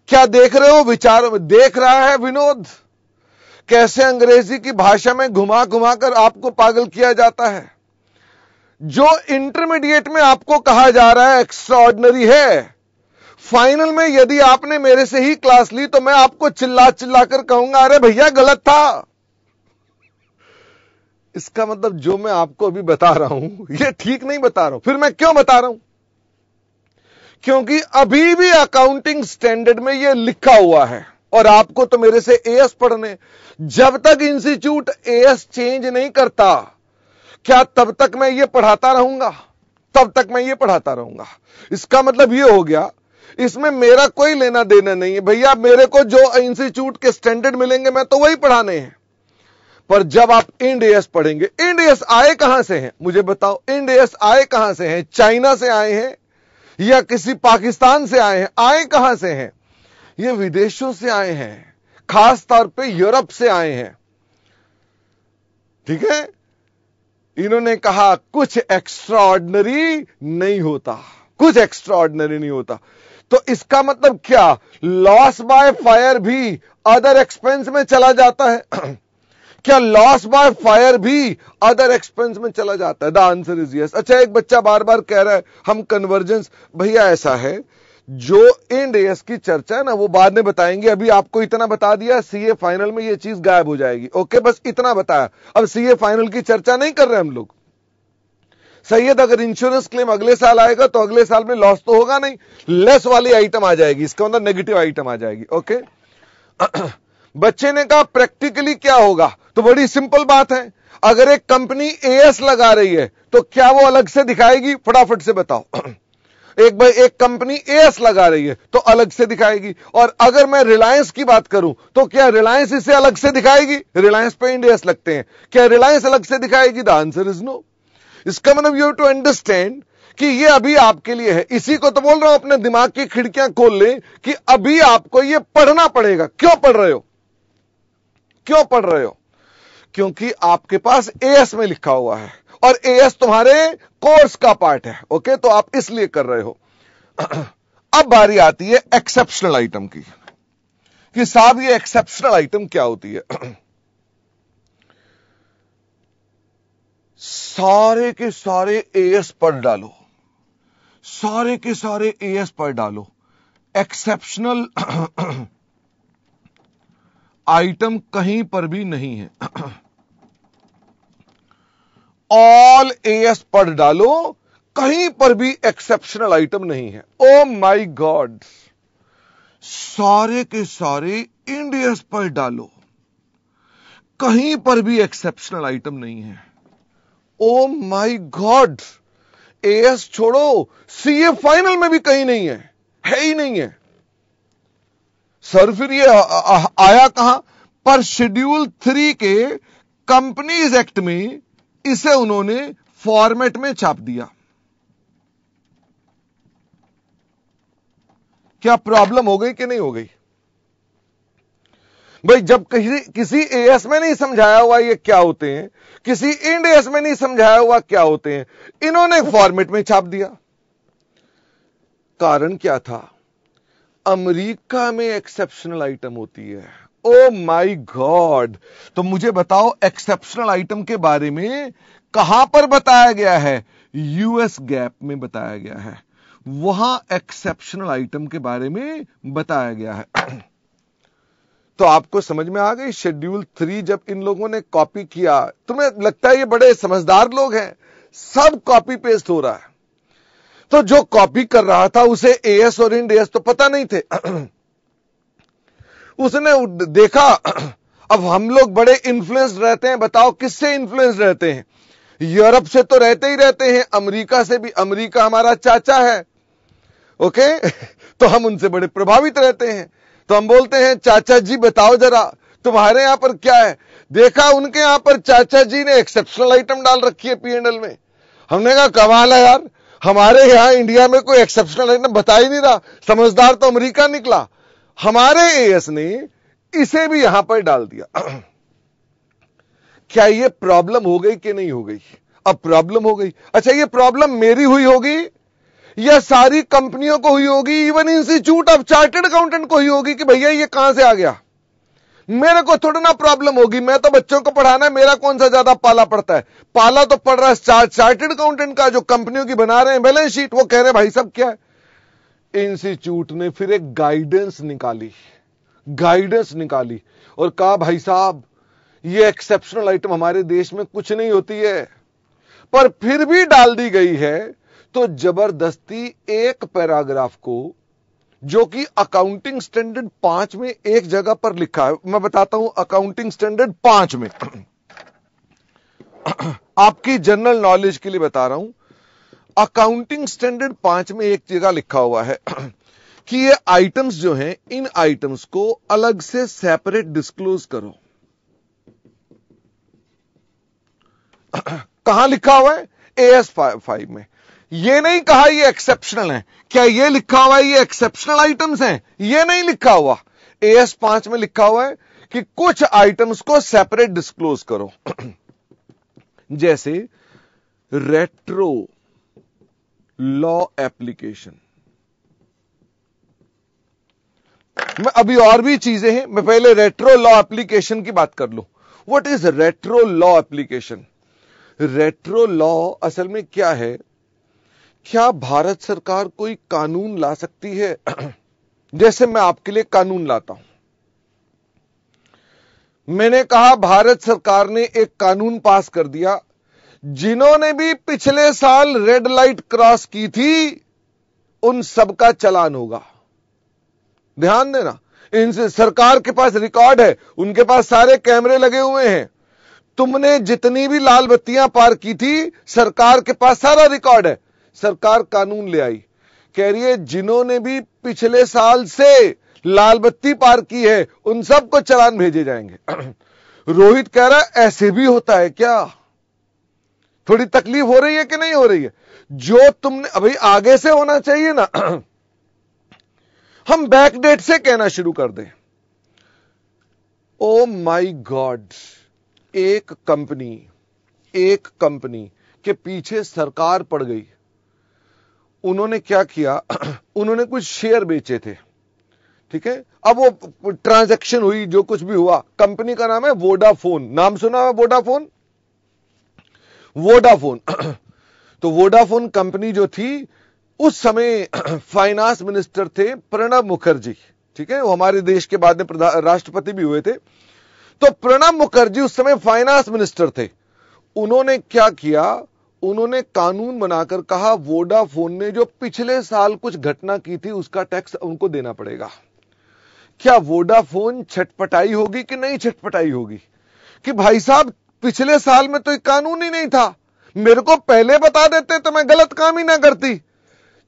क्या देख रहे हो? विचार देख रहा है विनोद, कैसे अंग्रेजी की भाषा में घुमा घुमा कर आपको पागल किया जाता है। जो इंटरमीडिएट में आपको कहा जा रहा है एक्स्ट्रा ऑर्डिनरी है, फाइनल में यदि आपने मेरे से ही क्लास ली तो मैं आपको चिल्ला चिल्ला कर कहूंगा, अरे भैया गलत था। इसका मतलब जो मैं आपको अभी बता रहा हूं ये ठीक नहीं बता रहा हूं। फिर मैं क्यों बता रहा हूं? क्योंकि अभी भी अकाउंटिंग स्टैंडर्ड में ये लिखा हुआ है और आपको तो मेरे से एएस पढ़ने। जब तक इंस्टीट्यूट एएस चेंज नहीं करता, क्या तब तक मैं ये पढ़ाता रहूंगा? तब तक मैं ये पढ़ाता रहूंगा। इसका मतलब ये हो गया, इसमें मेरा कोई लेना देना नहीं है भैया। मेरे को जो इंस्टीट्यूट के स्टैंडर्ड मिलेंगे मैं तो वही पढ़ाने हैं। पर जब आप इंड एएस पढ़ेंगे, इंड एएस आए कहां से हैं मुझे बताओ? इंड एएस आए कहां से हैं? चाइना से आए हैं या किसी पाकिस्तान से आए हैं? आए कहां से हैं? ये विदेशों से आए हैं, खास तौर पे यूरोप से आए हैं। ठीक है, इन्होंने कहा कुछ एक्स्ट्राऑर्डिनरी नहीं होता, कुछ एक्स्ट्राऑर्डिनरी नहीं होता। तो इसका मतलब क्या? लॉस बाय फायर भी अदर एक्सपेंस में चला जाता है? क्या लॉस बाय फायर भी अदर एक्सपेंस में चला जाता है? The answer is yes. अच्छा, एक बच्चा बार बार कह रहा है हम कन्वर्जेंस। भैया ऐसा है, जो इंड एएस की चर्चा है ना वो बाद में बताएंगे। अभी आपको इतना बता दिया, सीए फाइनल में ये चीज गायब हो जाएगी। ओके, बस इतना बताया। अब सीए फाइनल की चर्चा नहीं कर रहे हम लोग। सैयद, अगर इंश्योरेंस क्लेम अगले साल आएगा तो अगले साल में लॉस तो होगा नहीं, लेस वाली आइटम आ जाएगी, इसका मतलब नेगेटिव आइटम आ जाएगी। ओके। बच्चे ने कहा प्रैक्टिकली क्या होगा? तो बड़ी सिंपल बात है, अगर एक कंपनी एएस लगा रही है तो क्या वो अलग से दिखाएगी? फटाफट से बताओ। एक कंपनी एएस लगा रही है तो अलग से दिखाएगी। और अगर मैं रिलायंस की बात करूं तो क्या रिलायंस इसे अलग से दिखाएगी? रिलायंस पे इंड एएस लगते हैं, क्या रिलायंस अलग से दिखाएगी? The answer is no. इसका मतलब यू हैव टू अंडरस्टैंड कि ये अभी आपके लिए है। इसी को तो बोल रहा हूं, अपने दिमाग की खिड़कियां खोल लें कि अभी आपको ये पढ़ना पड़ेगा। क्यों पढ़ रहे हो? क्यों पढ़ रहे हो? क्योंकि आपके पास एएस में लिखा हुआ है और एएस तुम्हारे कोर्स का पार्ट है। ओके, तो आप इसलिए कर रहे हो। अब बारी आती है एक्सेप्शनल आइटम की, कि साहब ये एक्सेप्शनल आइटम क्या होती है? सारे के सारे एएस पर डालो, सारे के सारे एएस पर डालो। एक्सेप्शनल आइटम कहीं पर भी नहीं है। ऑल एएस पर डालो, कहीं पर भी एक्सेप्शनल आइटम नहीं है। ओ माय गॉड, सारे के सारे इंड एएस पर डालो, कहीं पर भी एक्सेप्शनल आइटम नहीं है। ओ माय गॉड, एएस छोड़ो, सीए फाइनल में भी कहीं नहीं है ही नहीं है। सर फिर ये आया कहां? पर शेड्यूल 3 के कंपनीज एक्ट में इसे उन्होंने फॉर्मेट में छाप दिया। क्या प्रॉब्लम हो गई कि नहीं हो गई? भाई, जब किसी एएस में नहीं समझाया हुआ ये क्या होते हैं, किसी इंड एएस में नहीं समझाया हुआ क्या होते हैं, इन्होंने फॉर्मेट में छाप दिया। कारण क्या था? अमेरिका में एक्सेप्शनल आइटम होती है। ओ माय गॉड, तो मुझे बताओ एक्सेप्शनल आइटम के बारे में कहां पर बताया गया है? यूएस गैप में बताया गया है, वहां एक्सेप्शनल आइटम के बारे में बताया गया है। तो आपको समझ में आ गई? शेड्यूल 3 जब इन लोगों ने कॉपी किया, तुम्हें लगता है ये बड़े समझदार लोग हैं, सब कॉपी पेस्ट हो रहा है। तो जो कॉपी कर रहा था उसे एएस और इंड एएस तो पता नहीं थे। उसने देखा, अब हम लोग बड़े इन्फ्लुएंस्ड रहते हैं। बताओ किससे इन्फ्लुएंस्ड रहते हैं? यूरोप से तो रहते ही रहते हैं, अमेरिका से भी। अमेरिका हमारा चाचा है। ओके, तो हम उनसे बड़े प्रभावित रहते हैं। तो हम बोलते हैं चाचा जी बताओ जरा तुम्हारे यहां पर क्या है? देखा उनके यहां पर चाचा जी ने एक्सेप्शनल आइटम डाल रखी है पीएनएल में। हमने कहा कमाल है यार, हमारे यहां इंडिया में कोई एक्सेप्शनल आइटम बता ही नहीं रहा। समझदार तो अमेरिका निकला, हमारे एएस ने इसे भी यहां पर डाल दिया। क्या ये प्रॉब्लम हो गई कि नहीं हो गई? अब प्रॉब्लम हो गई। अच्छा, ये प्रॉब्लम मेरी हुई होगी या सारी कंपनियों को हुई होगी? Even institute of chartered accountant को हुई होगी कि भैया ये कहां से आ गया? मेरे को थोड़ा ना प्रॉब्लम होगी, मैं तो बच्चों को पढ़ाना है, मेरा कौन सा ज्यादा पाला पड़ता है? पाला तो पड़ रहा है चार्टर्ड अकाउंटेंट का, जो कंपनियों की बना रहे हैं बैलेंस शीट। वो कह रहे हैं भाई साहब क्या है इंस्टीट्यूट ने फिर एक गाइडेंस निकाली और कहा भाई साहब ये एक्सेप्शनल आइटम हमारे देश में कुछ नहीं होती है, पर फिर भी डाल दी गई है। तो जबरदस्ती एक पैराग्राफ को, जो कि अकाउंटिंग स्टैंडर्ड 5 में एक जगह पर लिखा है, मैं बताता हूं अकाउंटिंग स्टैंडर्ड 5 में आपकी जनरल नॉलेज के लिए बता रहा हूं। अकाउंटिंग स्टैंडर्ड 5 में एक जगह लिखा हुआ है कि ये आइटम्स जो हैं, इन आइटम्स को अलग से सेपरेट डिस्क्लोज करो। कहां लिखा हुआ है? AS 5 में। ये नहीं कहा ये एक्सेप्शनल है। क्या ये लिखा हुआ है ये एक्सेप्शनल आइटम्स हैं? ये नहीं लिखा हुआ। AS 5 में लिखा हुआ है कि कुछ आइटम्स को सेपरेट डिस्क्लोज करो। जैसे रेट्रो लॉ एप्लीकेशन। मैं अभी और भी चीजें हैं, मैं पहले रेट्रो लॉ एप्लीकेशन की बात कर लूं। What is retro law application? Retro law असल में क्या है? क्या भारत सरकार कोई कानून ला सकती है? जैसे मैं आपके लिए कानून लाता हूं, मैंने कहा भारत सरकार ने एक कानून पास कर दिया, जिन्होंने भी पिछले साल रेड लाइट क्रॉस की थी उन सबका चालान होगा। ध्यान देना, इनसे सरकार के पास रिकॉर्ड है, उनके पास सारे कैमरे लगे हुए हैं। तुमने जितनी भी लाल बत्तियां पार की थी, सरकार के पास सारा रिकॉर्ड है। सरकार कानून ले आई, कह रही है जिन्होंने भी पिछले साल से लाल बत्ती पार की है उन सबको चालान भेजे जाएंगे। रोहित कह रहा है ऐसे भी होता है क्या? थोड़ी तकलीफ हो रही है कि नहीं हो रही है? जो तुमने अभी आगे से होना चाहिए ना। हम बैकडेट से कहना शुरू कर दें। ओ माय गॉड, एक कंपनी के पीछे सरकार पड़ गई। उन्होंने क्या किया? उन्होंने कुछ शेयर बेचे थे, ठीक है। अब वो ट्रांजैक्शन हुई, जो कुछ भी हुआ। कंपनी का नाम है वोडाफोन। नाम सुना है वोडाफोन? तो वोडाफोन कंपनी जो थी, उस समय फाइनेंस मिनिस्टर थे प्रणब मुखर्जी, ठीक है। वो हमारे देश के बाद में राष्ट्रपति भी हुए थे। तो प्रणब मुखर्जी उस समय फाइनेंस मिनिस्टर थे। उन्होंने क्या किया? उन्होंने कानून बनाकर कहा वोडाफोन ने जो पिछले साल कुछ घटना की थी उसका टैक्स उनको देना पड़ेगा। क्या वोडाफोन छटपटाई होगी कि नहीं छटपटाई होगी कि भाई साहब पिछले साल में तो एक कानून ही नहीं था, मेरे को पहले बता देते तो मैं गलत काम ही ना करती।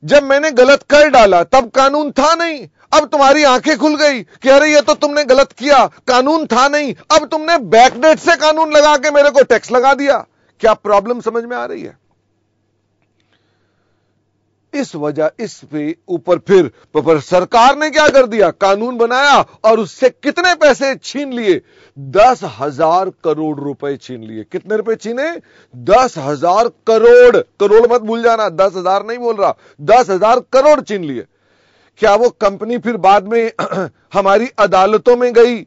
जब मैंने गलत कर डाला तब कानून था नहीं, अब तुम्हारी आंखें खुल गई कि अरे ये तो तुमने गलत किया, कानून था नहीं, अब तुमने बैकडेट से कानून लगा के मेरे को टैक्स लगा दिया। क्या प्रॉब्लम समझ में आ रही है? इस वजह, इस पे ऊपर फिर सरकार ने क्या कर दिया? कानून बनाया और उससे कितने पैसे छीन लिए? 10,000 करोड़ रुपए छीन लिए। कितने रुपए छीने? 10,000 करोड़। करोड़ मत भूल जाना, 10,000 नहीं बोल रहा, 10,000 करोड़ छीन लिए। क्या वो कंपनी फिर बाद में हमारी अदालतों में गई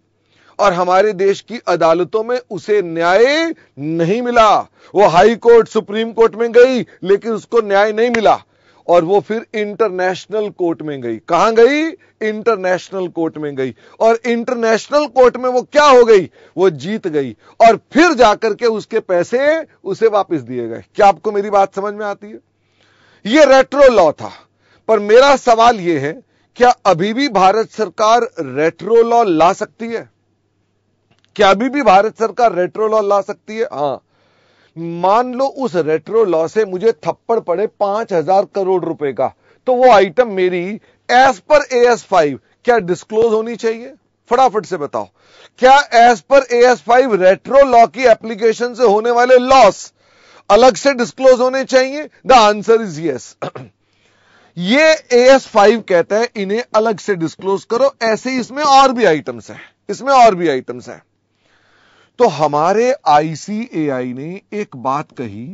और हमारे देश की अदालतों में उसे न्याय नहीं मिला? वो हाई कोर्ट, सुप्रीम कोर्ट में गई लेकिन उसको न्याय नहीं मिला और वो फिर इंटरनेशनल कोर्ट में गई। कहां गई? इंटरनेशनल कोर्ट में गई। और इंटरनेशनल कोर्ट में वो क्या हो गई? वो जीत गई और फिर जाकर के उसके पैसे उसे वापस दिए गए। क्या आपको मेरी बात समझ में आती है? ये रेट्रो लॉ था। पर मेरा सवाल यह है, क्या अभी भी भारत सरकार रेट्रो लॉ ला सकती है? क्या अभी भी भारत सरकार रेट्रो लॉ ला सकती है? हां। मान लो उस रेट्रो लॉ से मुझे थप्पड़ पड़े 5,000 करोड़ रुपए का, तो वो आइटम मेरी एज पर AS 5 क्या डिस्क्लोज होनी चाहिए? फटाफट से बताओ, क्या एज पर AS 5 रेट्रो लॉ की एप्लीकेशन से होने वाले लॉस अलग से डिस्क्लोज होने चाहिए? The answer is yes. ये AS 5 कहता है इन्हें अलग से डिस्क्लोज करो। ऐसे ही इसमें और भी आइटम्स हैं, तो हमारे ICAI ने एक बात कही,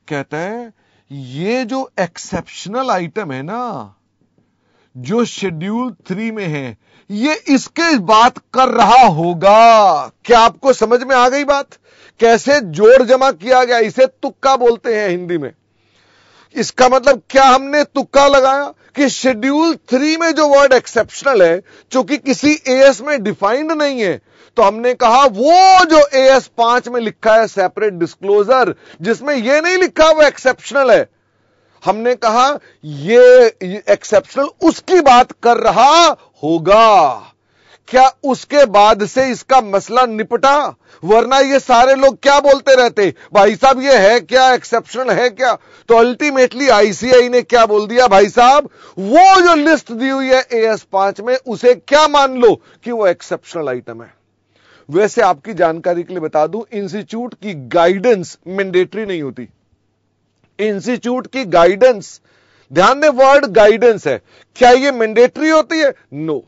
कहता है ये जो एक्सेप्शनल आइटम है ना, जो शेड्यूल 3 में है, ये इसके बात कर रहा होगा। क्या आपको समझ में आ गई बात? कैसे जोड़ जमा किया गया? इसे तुक्का बोलते हैं हिंदी में। इसका मतलब क्या हमने तुक्का लगाया कि शेड्यूल 3 में जो वर्ड एक्सेप्शनल है, चूंकि किसी एएस में डिफाइंड नहीं है, तो हमने कहा वो जो एएस 5 में लिखा है सेपरेट डिस्क्लोजर, जिसमें यह नहीं लिखा वो एक्सेप्शनल है, हमने कहा ये एक्सेप्शनल उसकी बात कर रहा होगा। क्या उसके बाद से इसका मसला निपटा? वरना ये सारे लोग क्या बोलते रहते, भाई साहब ये है क्या, एक्सेप्शनल है क्या? तो अल्टीमेटली आईसीआई ने क्या बोल दिया, भाई साहब वो जो लिस्ट दी हुई है एएस 5 में, उसे क्या मान लो कि वो एक्सेप्शनल आइटम है। वैसे आपकी जानकारी के लिए बता दूं, इंस्टीट्यूट की गाइडेंस मैंडेटरी नहीं होती। इंस्टीट्यूट की गाइडेंस, ध्यान दें वर्ड गाइडेंस है, क्या यह मैंडेटरी होती है? नो।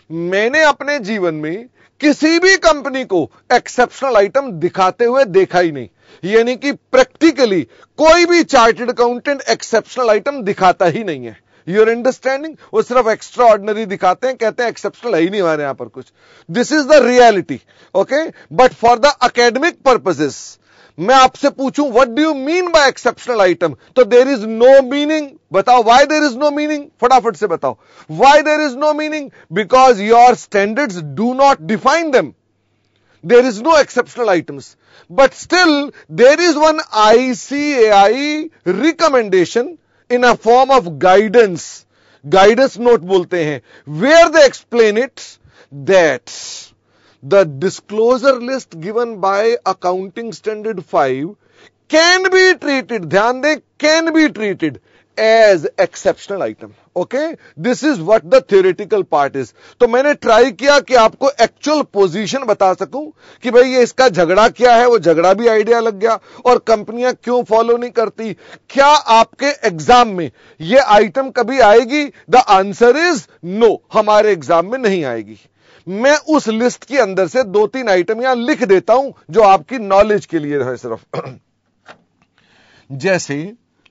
मैंने अपने जीवन में किसी भी कंपनी को एक्सेप्शनल आइटम दिखाते हुए देखा ही नहीं। यानी कि प्रैक्टिकली कोई भी चार्टर्ड अकाउंटेंट एक्सेप्शनल आइटम दिखाता ही नहीं है। Your understanding? वो सिर्फ एक्स्ट्रा ऑर्डिनरी दिखाते हैं, कहते हैं एक्सेप्शनल है ही नहीं हमारे यहां पर कुछ। This is the reality, okay. But for the academic purposes मैं आपसे पूछूं what do you mean by exceptional item, तो देयर इज नो मीनिंग। बताओ why there is no meaning, फटाफट से बताओ why there is no meaning. Because your standards do not define them. There is no exceptional items, but still there is one ICAI recommendation in a form of guidance, guidance note बोलते हैं, where they explain it that the disclosure list given by accounting standard 5 can be treated, ध्यान दें, can be treated as exceptional item. Okay, this is what the theoretical part is. तो मैंने try किया कि आपको actual position बता सकूं कि भाई ये इसका झगड़ा क्या है, वो झगड़ा भी आइडिया लग गया, और कंपनियां क्यों फॉलो नहीं करती। क्या आपके एग्जाम में ये आइटम कभी आएगी? द आंसर इज नो, हमारे एग्जाम में नहीं आएगी। मैं उस लिस्ट के अंदर से 2-3 आइटम यहां लिख देता हूं जो आपकी नॉलेज के लिए है सिर्फ। जैसे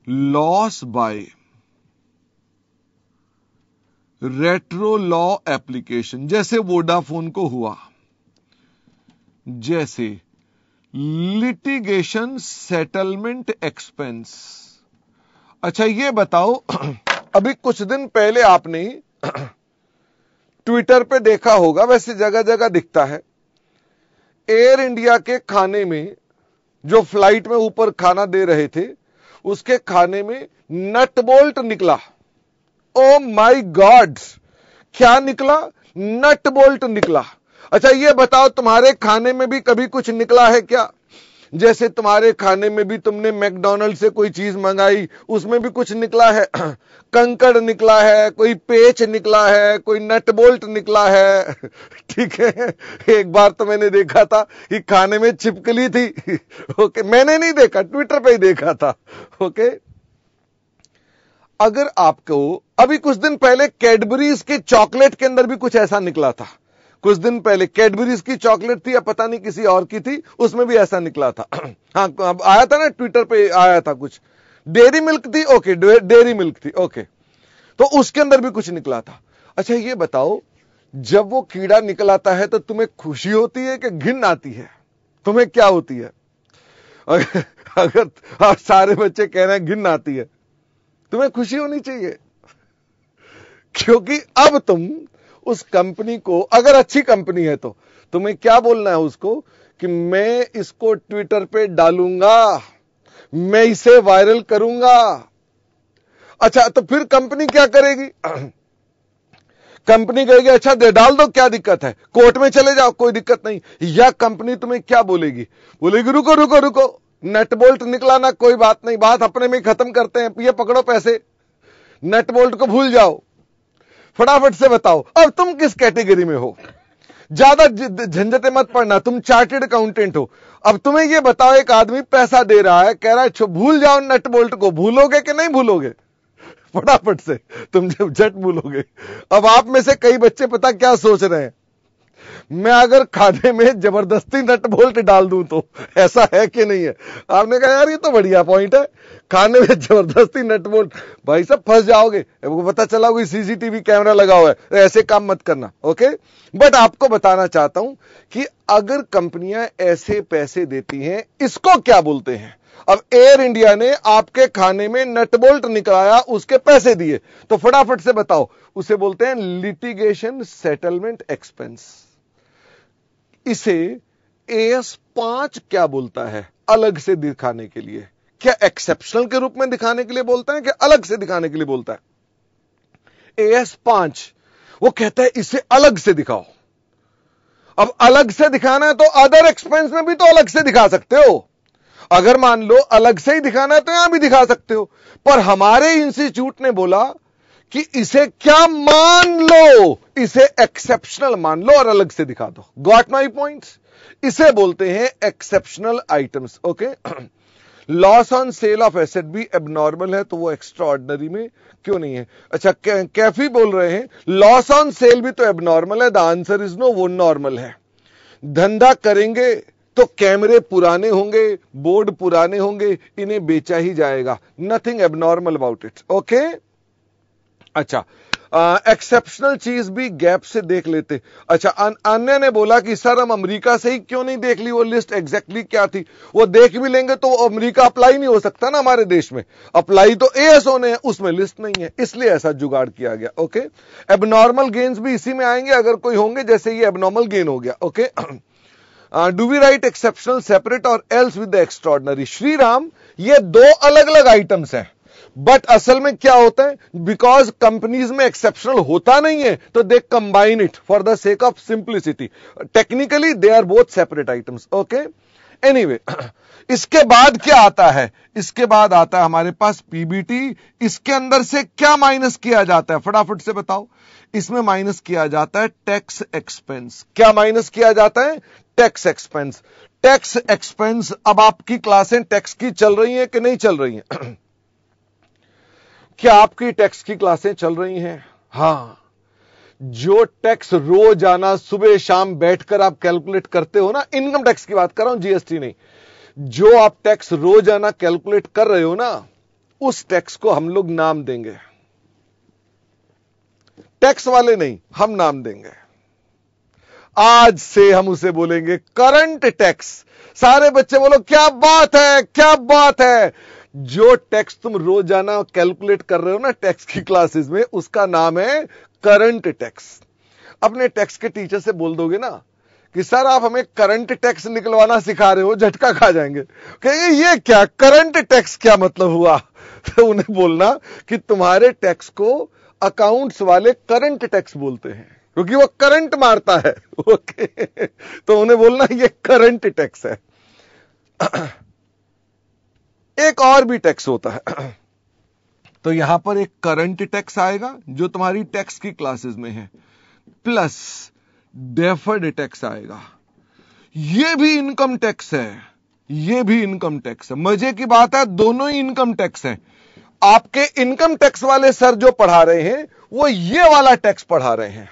loss by retro law application, जैसे वोडाफोन को हुआ, जैसे लिटिगेशन सेटलमेंट एक्सपेंस। अच्छा ये बताओ, अभी कुछ दिन पहले आपने ट्विटर पे देखा होगा, वैसे जगह जगह दिखता है, एयर इंडिया के खाने में जो फ्लाइट में ऊपर खाना दे रहे थे, उसके खाने में नट बोल्ट निकला। ओ माय गॉड, क्या निकला? नट बोल्ट निकला। अच्छा ये बताओ, तुम्हारे खाने में भी कभी कुछ निकला है क्या? जैसे तुम्हारे खाने में भी तुमने मैकडॉनल्ड से कोई चीज मंगाई, उसमें भी कुछ निकला है, कंकड़ निकला है, कोई पेच निकला है, कोई नट बोल्ट निकला है, ठीक है। एक बार तो मैंने देखा था कि खाने में छिपकली थी, ओके, मैंने नहीं देखा, ट्विटर पे ही देखा था, ओके। अगर आपको अभी कुछ दिन पहले कैडबरीज के चॉकलेट के अंदर भी कुछ ऐसा निकला था, कुछ दिन पहले कैडबरीज की चॉकलेट थी या पता नहीं किसी और की थी, उसमें भी ऐसा निकला था। हाँ अब आया था ना, ट्विटर पे आया था कुछ, डेयरी मिल्क थी, ओके, डेयरी मिल्क थी, ओके, तो उसके अंदर भी कुछ निकला था। अच्छा ये बताओ, जब वो कीड़ा निकल आता है तो तुम्हें खुशी होती है कि घिन आती है? तुम्हें क्या होती है? अगर सारे बच्चे कह रहे हैं घिन आती है, तुम्हें खुशी होनी चाहिए, क्योंकि अब तुम उस कंपनी को, अगर अच्छी कंपनी है तो तुम्हें क्या बोलना है उसको कि मैं इसको ट्विटर पे डालूंगा, मैं इसे वायरल करूंगा। अच्छा तो फिर कंपनी क्या करेगी? कंपनी कहेगी अच्छा दे डाल दो, क्या दिक्कत है, कोर्ट में चले जाओ, कोई दिक्कत नहीं। या कंपनी तुम्हें क्या बोलेगी? बोलेगी रुको रुको रुको, नट बोल्ट निकला ना, कोई बात नहीं, बात अपने में खत्म करते हैं, ये पकड़ो पैसे, नट बोल्ट को भूल जाओ। फटाफट से बताओ अब तुम किस कैटेगरी में हो? ज्यादा झंझटे मत पड़ना, तुम चार्टेड अकाउंटेंट हो। अब तुम्हें यह बताओ, एक आदमी पैसा दे रहा है, कह रहा है भूल जाओ नट बोल्ट को, भूलोगे कि नहीं भूलोगे? फटाफट से तुम जब झट भूलोगे। अब आप में से कई बच्चे पता क्या सोच रहे हैं, मैं अगर खाने में जबरदस्ती नट बोल्ट डाल दूं तो ऐसा है कि नहीं है? आपने कहा यार ये तो बढ़िया पॉइंट है, खाने में जबरदस्ती नट बोल्ट, भाई साहब फंस जाओगे, पता चला कोई सीसीटीवी कैमरा लगा हुआ है, ऐसे काम मत करना, ओके। बट आपको बताना चाहता हूं कि अगर कंपनियां ऐसे पैसे देती हैं, इसको क्या बोलते हैं? अब एयर इंडिया ने आपके खाने में नट बोल्ट निकलाया, उसके पैसे दिए, तो फटाफट से बताओ, उसे बोलते हैं लिटिगेशन सेटलमेंट एक्सपेंस। इसे AS5 क्या बोलता है? अलग से दिखाने के लिए। क्या एक्सेप्शनल के रूप में दिखाने के लिए बोलता है, क्या अलग से दिखाने के लिए बोलता है? AS5 वो कहता है इसे अलग से दिखाओ। अब अलग से दिखाना है तो अदर एक्सपेंस में भी तो अलग से दिखा सकते हो। अगर मान लो अलग से ही दिखाना है तो यहां भी दिखा सकते हो, पर हमारे इंस्टीट्यूट ने बोला कि इसे क्या मान लो, इसे एक्सेप्शनल मान लो और अलग से दिखा दो। Got my points? इसे बोलते हैं exceptional items. Okay, loss on sale of asset भी एबनॉर्मल है, तो वो एक्स्ट्रा ऑर्डिनरी में क्यों नहीं है? अच्छा, कैफी बोल रहे हैं लॉस ऑन सेल भी तो एबनॉर्मल है। द आंसर इज नो, वो नॉर्मल है। धंधा करेंगे तो कैमरे पुराने होंगे, बोर्ड पुराने होंगे, इन्हें बेचा ही जाएगा। Nothing abnormal about it. Okay, अच्छा, एक्सेप्शनल चीज भी गैप से देख लेते। अच्छा, अन्य ने बोला कि सर हम अमेरिका से ही क्यों नहीं देख ली वो लिस्ट, एग्जैक्टली क्या थी? वो देख भी लेंगे तो अमेरिका अप्लाई नहीं हो सकता ना हमारे देश में, अप्लाई तो ASO ने है, उसमें लिस्ट नहीं है, इसलिए ऐसा जुगाड़ किया गया। ओके, एबनॉर्मल गेन्स भी इसी में आएंगे अगर कोई होंगे, जैसे ये एबनॉर्मल गेन हो गया। Okay, do we write exceptional separate और else with the extraordinary? Shriram, ये दो अलग अलग आइटम्स हैं, बट असल में क्या होता है, बिकॉज कंपनीज में एक्सेप्शनल होता नहीं है तो they combine it for the sake of simplicity. Technically they are both separate items. Okay, anyway, इसके बाद क्या आता है? इसके बाद आता है हमारे पास पीबीटी। इसके अंदर से क्या माइनस किया जाता है, फटाफट से बताओ? इसमें माइनस किया जाता है टैक्स एक्सपेंस। क्या माइनस किया जाता है? Tax expense. टैक्स एक्सपेंस, अब आपकी क्लासें टैक्स की चल रही हैं कि नहीं चल रही हैं? क्या आपकी टैक्स की क्लासें चल रही हैं? हां, जो टैक्स रोजाना सुबह शाम बैठकर आप कैलकुलेट करते हो ना, इनकम टैक्स की बात कर रहा हूं, जीएसटी नहीं, जो आप टैक्स रोजाना कैलकुलेट कर रहे हो ना, उस टैक्स को हम लोग नाम देंगे। टैक्स वाले नहीं, हम नाम देंगे। आज से हम उसे बोलेंगे करंट टैक्स। सारे बच्चे बोलो क्या बात है, क्या बात है। जो टैक्स तुम रोजाना कैलकुलेट कर रहे हो ना टैक्स की क्लासेस में, उसका नाम है करंट टैक्स। अपने टैक्स के टीचर से बोल दोगे ना कि सर आप हमें करंट टैक्स निकलवाना सिखा रहे हो, झटका खा जाएंगे, कहेंगे ये क्या करंट टैक्स, क्या मतलब हुआ? तो उन्हें बोलना कि तुम्हारे टैक्स को अकाउंट्स वाले करंट टैक्स बोलते हैं क्योंकि वो करंट मारता है। ओके, तो उन्हें बोलना ये करंट टैक्स है। एक और भी टैक्स होता है, तो यहां पर एक करंट टैक्स आएगा जो तुम्हारी टैक्स की क्लासेस में है, प्लस डेफर्ड टैक्स आएगा। यह भी इनकम टैक्स है, यह भी इनकम टैक्स है। मजे की बात है, दोनों ही इनकम टैक्स है। आपके इनकम टैक्स वाले सर जो पढ़ा रहे हैं वो ये वाला टैक्स पढ़ा रहे हैं,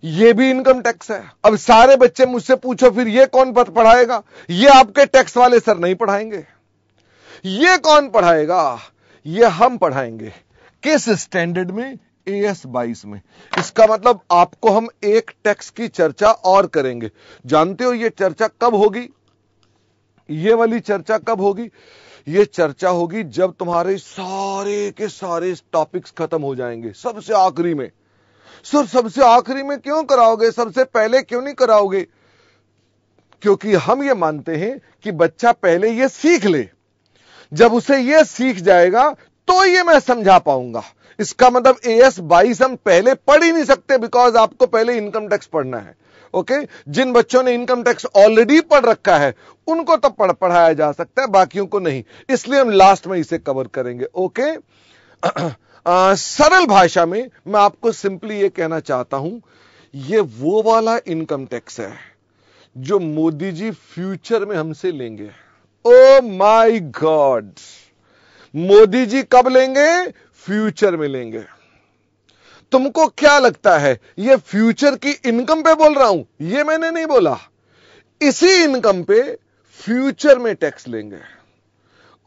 ये भी इनकम टैक्स है। अब सारे बच्चे मुझसे पूछो फिर ये कौन पढ़ाएगा? ये आपके टैक्स वाले सर नहीं पढ़ाएंगे। ये कौन पढ़ाएगा? ये हम पढ़ाएंगे। किस स्टैंडर्ड में? AS22 में। इसका मतलब आपको हम एक टैक्स की चर्चा और करेंगे। जानते हो ये चर्चा कब होगी? ये वाली चर्चा कब होगी? ये चर्चा होगी जब तुम्हारे सारे के सारे टॉपिक्स खत्म हो जाएंगे, सबसे आखिरी में। सर सबसे आखिरी में क्यों कराओगे, सबसे पहले क्यों नहीं कराओगे? क्योंकि हम ये मानते हैं कि बच्चा पहले ये सीख ले, जब उसे ये सीख जाएगा तो ये मैं समझा पाऊंगा। इसका मतलब AS22 हम पहले पढ़ ही नहीं सकते, बिकॉज आपको पहले इनकम टैक्स पढ़ना है। ओके, जिन बच्चों ने इनकम टैक्स ऑलरेडी पढ़ रखा है उनको तो पढ़ाया जा सकता है, बाकियों को नहीं, इसलिए हम लास्ट में इसे कवर करेंगे। ओके, सरल भाषा में मैं आपको सिंपली ये कहना चाहता हूं, ये वो वाला इनकम टैक्स है जो मोदी जी फ्यूचर में हमसे लेंगे। ओ माय गॉड, मोदी जी कब लेंगे? फ्यूचर में लेंगे। तुमको क्या लगता है ये फ्यूचर की इनकम पे बोल रहा हूं? ये मैंने नहीं बोला, इसी इनकम पे फ्यूचर में टैक्स लेंगे।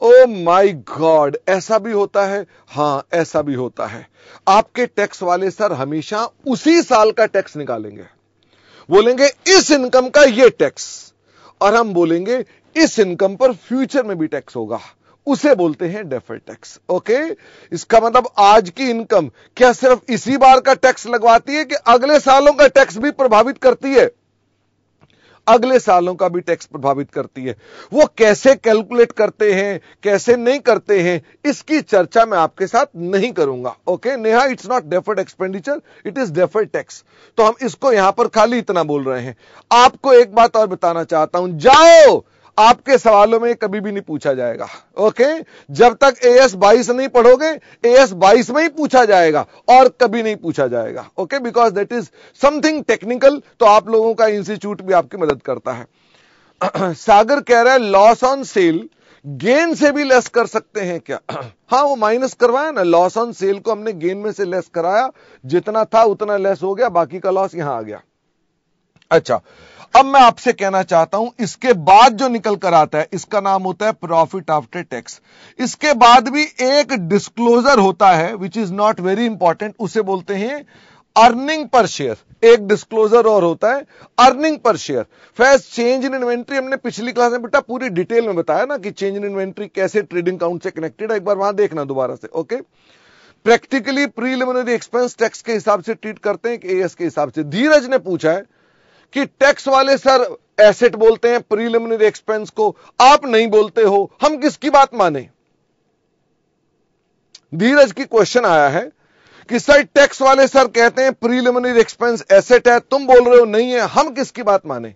ओ माय गॉड, ऐसा भी होता है? हां, ऐसा भी होता है। आपके टैक्स वाले सर हमेशा उसी साल का टैक्स निकालेंगे, बोलेंगे इस इनकम का ये टैक्स, और हम बोलेंगे इस इनकम पर फ्यूचर में भी टैक्स होगा, उसे बोलते हैं डेफर्ड टैक्स। ओके, इसका मतलब आज की इनकम क्या सिर्फ इसी बार का टैक्स लगवाती है कि अगले सालों का टैक्स भी प्रभावित करती है? अगले सालों का भी टैक्स प्रभावित करती है। वो कैसे कैलकुलेट करते हैं, कैसे नहीं करते हैं, इसकी चर्चा मैं आपके साथ नहीं करूंगा। Okay Neha, it's not deferred expenditure, it is deferred tax. तो हम इसको यहां पर खाली इतना बोल रहे हैं। आपको एक बात और बताना चाहता हूं, जाओ, आपके सवालों में कभी भी नहीं पूछा जाएगा। ओके, जब तक AS 22 नहीं पढ़ोगे, AS 22 में ही पूछा जाएगा और कभी नहीं पूछा जाएगा। Okay, because that is something technical. तो आप लोगों का इंस्टीट्यूट भी आपकी मदद करता है। सागर कह रहा है लॉस ऑन सेल गेन से भी लेस कर सकते हैं क्या? हाँ, वो माइनस करवाया ना, लॉस ऑन सेल को हमने गेन में से लेस कराया, जितना था उतना लेस हो गया, बाकी का लॉस यहां आ गया। अच्छा, अब मैं आपसे कहना चाहता हूं, इसके बाद जो निकल कर आता है इसका नाम होता है प्रॉफिट आफ्टर टैक्स। इसके बाद भी एक डिस्क्लोजर होता है which is not very important, उसे बोलते हैं अर्निंग पर शेयर। एक डिस्क्लोजर और होता है earning per share. First change in inventory हमने पिछली क्लास में बेटा पूरी डिटेल में बताया ना कि चेंज इन इन्वेंट्री कैसे ट्रेडिंग अकाउंट से कनेक्टेड है, एक बार वहां देखना दोबारा से। Okay, practically preliminary expense tax के हिसाब से ट्रीट करते हैं कि AS के हिसाब से। धीरज ने पूछा है कि टैक्स वाले सर एसेट बोलते हैं प्रीलिमिनरी एक्सपेंस को, आप नहीं बोलते हो, हम किसकी बात माने? धीरज की क्वेश्चन आया है कि सर टैक्स वाले सर कहते हैं प्रीलिमिनरी एक्सपेंस एसेट है, तुम बोल रहे हो नहीं है, हम किसकी बात माने?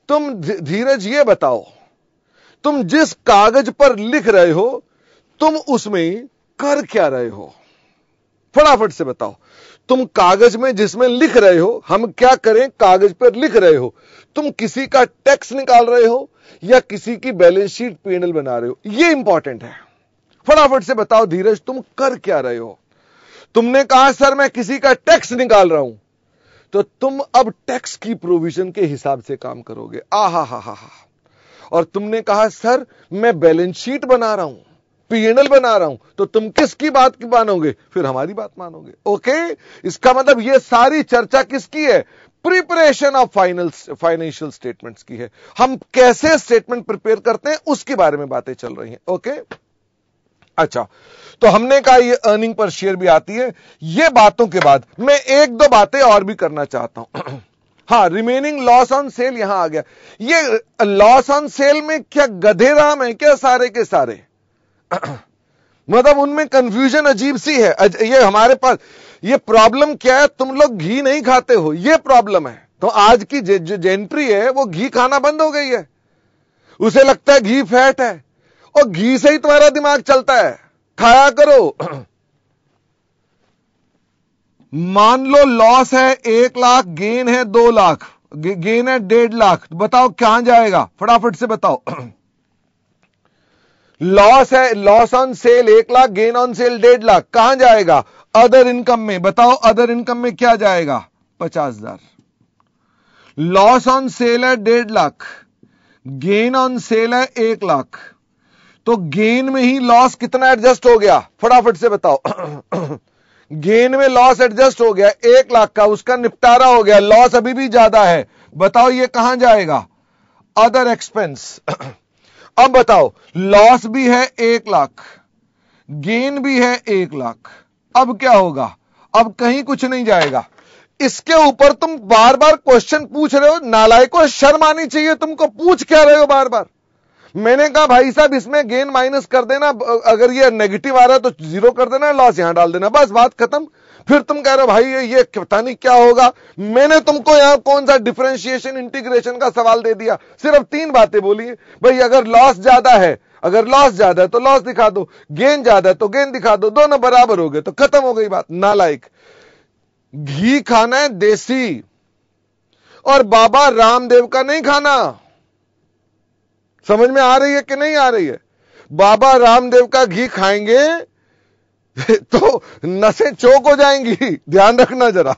तुम धीरज ये बताओ, तुम जिस कागज पर लिख रहे हो तुम उसमें कर क्या रहे हो? फटाफट से बताओ। तुम कागज में जिसमें लिख रहे हो, हम क्या करें, कागज पर लिख रहे हो, तुम किसी का टैक्स निकाल रहे हो या किसी की बैलेंस शीट P&L बना रहे हो? ये इंपॉर्टेंट है। फटाफट से बताओ धीरज, तुम कर क्या रहे हो? तुमने कहा सर मैं किसी का टैक्स निकाल रहा हूं, तो तुम अब टैक्स की प्रोविजन के हिसाब से काम करोगे। आहा। और तुमने कहा सर मैं बैलेंस शीट बना रहा हूं, P&L बना रहा हूं, तो तुम किसकी बात की मानोगे? फिर हमारी बात मानोगे। ओके, इसका मतलब ये सारी चर्चा किसकी है? प्रिपरेशन ऑफ फाइनेंशियल स्टेटमेंट्स की है। हम कैसे स्टेटमेंट प्रिपेयर करते हैं उसके बारे में बातें चल रही हैं। ओके, अच्छा, तो हमने कहा ये अर्निंग पर शेयर भी आती है। ये बातों के बाद मैं एक दो बातें और भी करना चाहता हूं। हाँ, रिमेनिंग लॉस ऑन सेल यहां आ गया। ये लॉस ऑन सेल में क्या गधे राम है क्या सारे के सारे? मतलब उनमें कंफ्यूजन अजीब सी है। ये हमारे पास ये प्रॉब्लम क्या है, तुम लोग घी नहीं खाते हो, ये प्रॉब्लम है। तो आज की जो जेंट्री है वो घी खाना बंद हो गई है, उसे लगता है घी फैट है, और घी से ही तुम्हारा दिमाग चलता है, खाया करो। मान लो लॉस है 1 लाख, गेन है 2 लाख, गेन है 1.5 लाख, बताओ कहां जाएगा? फटाफट से बताओ। लॉस है, loss on sale 1 lakh, gain on sale 1.5 lakh, कहां जाएगा? अदर इनकम में। बताओ अदर इनकम में क्या जाएगा? 50,000। लॉस ऑन सेल है 1.5 लाख, गेन ऑन सेल है 1 लाख, तो गेन में ही लॉस कितना एडजस्ट हो गया? फटाफट से बताओ। गेन में लॉस एडजस्ट हो गया 1 लाख का, उसका निपटारा हो गया, लॉस अभी भी ज्यादा है, बताओ ये कहां जाएगा? Other expense. अब बताओ लॉस भी है 1 लाख, गेन भी है 1 लाख, अब क्या होगा? अब कहीं कुछ नहीं जाएगा। इसके ऊपर तुम बार बार क्वेश्चन पूछ रहे हो, नालायकों, शर्म आनी चाहिए तुमको। पूछ क्या रहे हो बार बार? मैंने कहा भाई साहब इसमें गेन माइनस कर देना, अगर ये नेगेटिव आ रहा है तो 0 कर देना, लॉस यहां डाल देना, बस बात खत्म। फिर तुम कह रहे हो भाई ये पता नहीं क्या होगा। मैंने तुमको यहां कौन सा डिफरेंशिएशन इंटीग्रेशन का सवाल दे दिया? सिर्फ 3 बातें बोली है भाई। अगर लॉस ज्यादा है, अगर लॉस ज्यादा है तो लॉस दिखा दो, गेन ज्यादा है तो गेन दिखा दो, दोनों बराबर हो गए तो खत्म हो गई बात। नालायक, घी खाना है देसी, और बाबा रामदेव का नहीं खाना। समझ में आ रही है कि नहीं आ रही है? बाबा रामदेव का घी खाएंगे तो नसें चौक हो जाएंगी, ध्यान रखना जरा,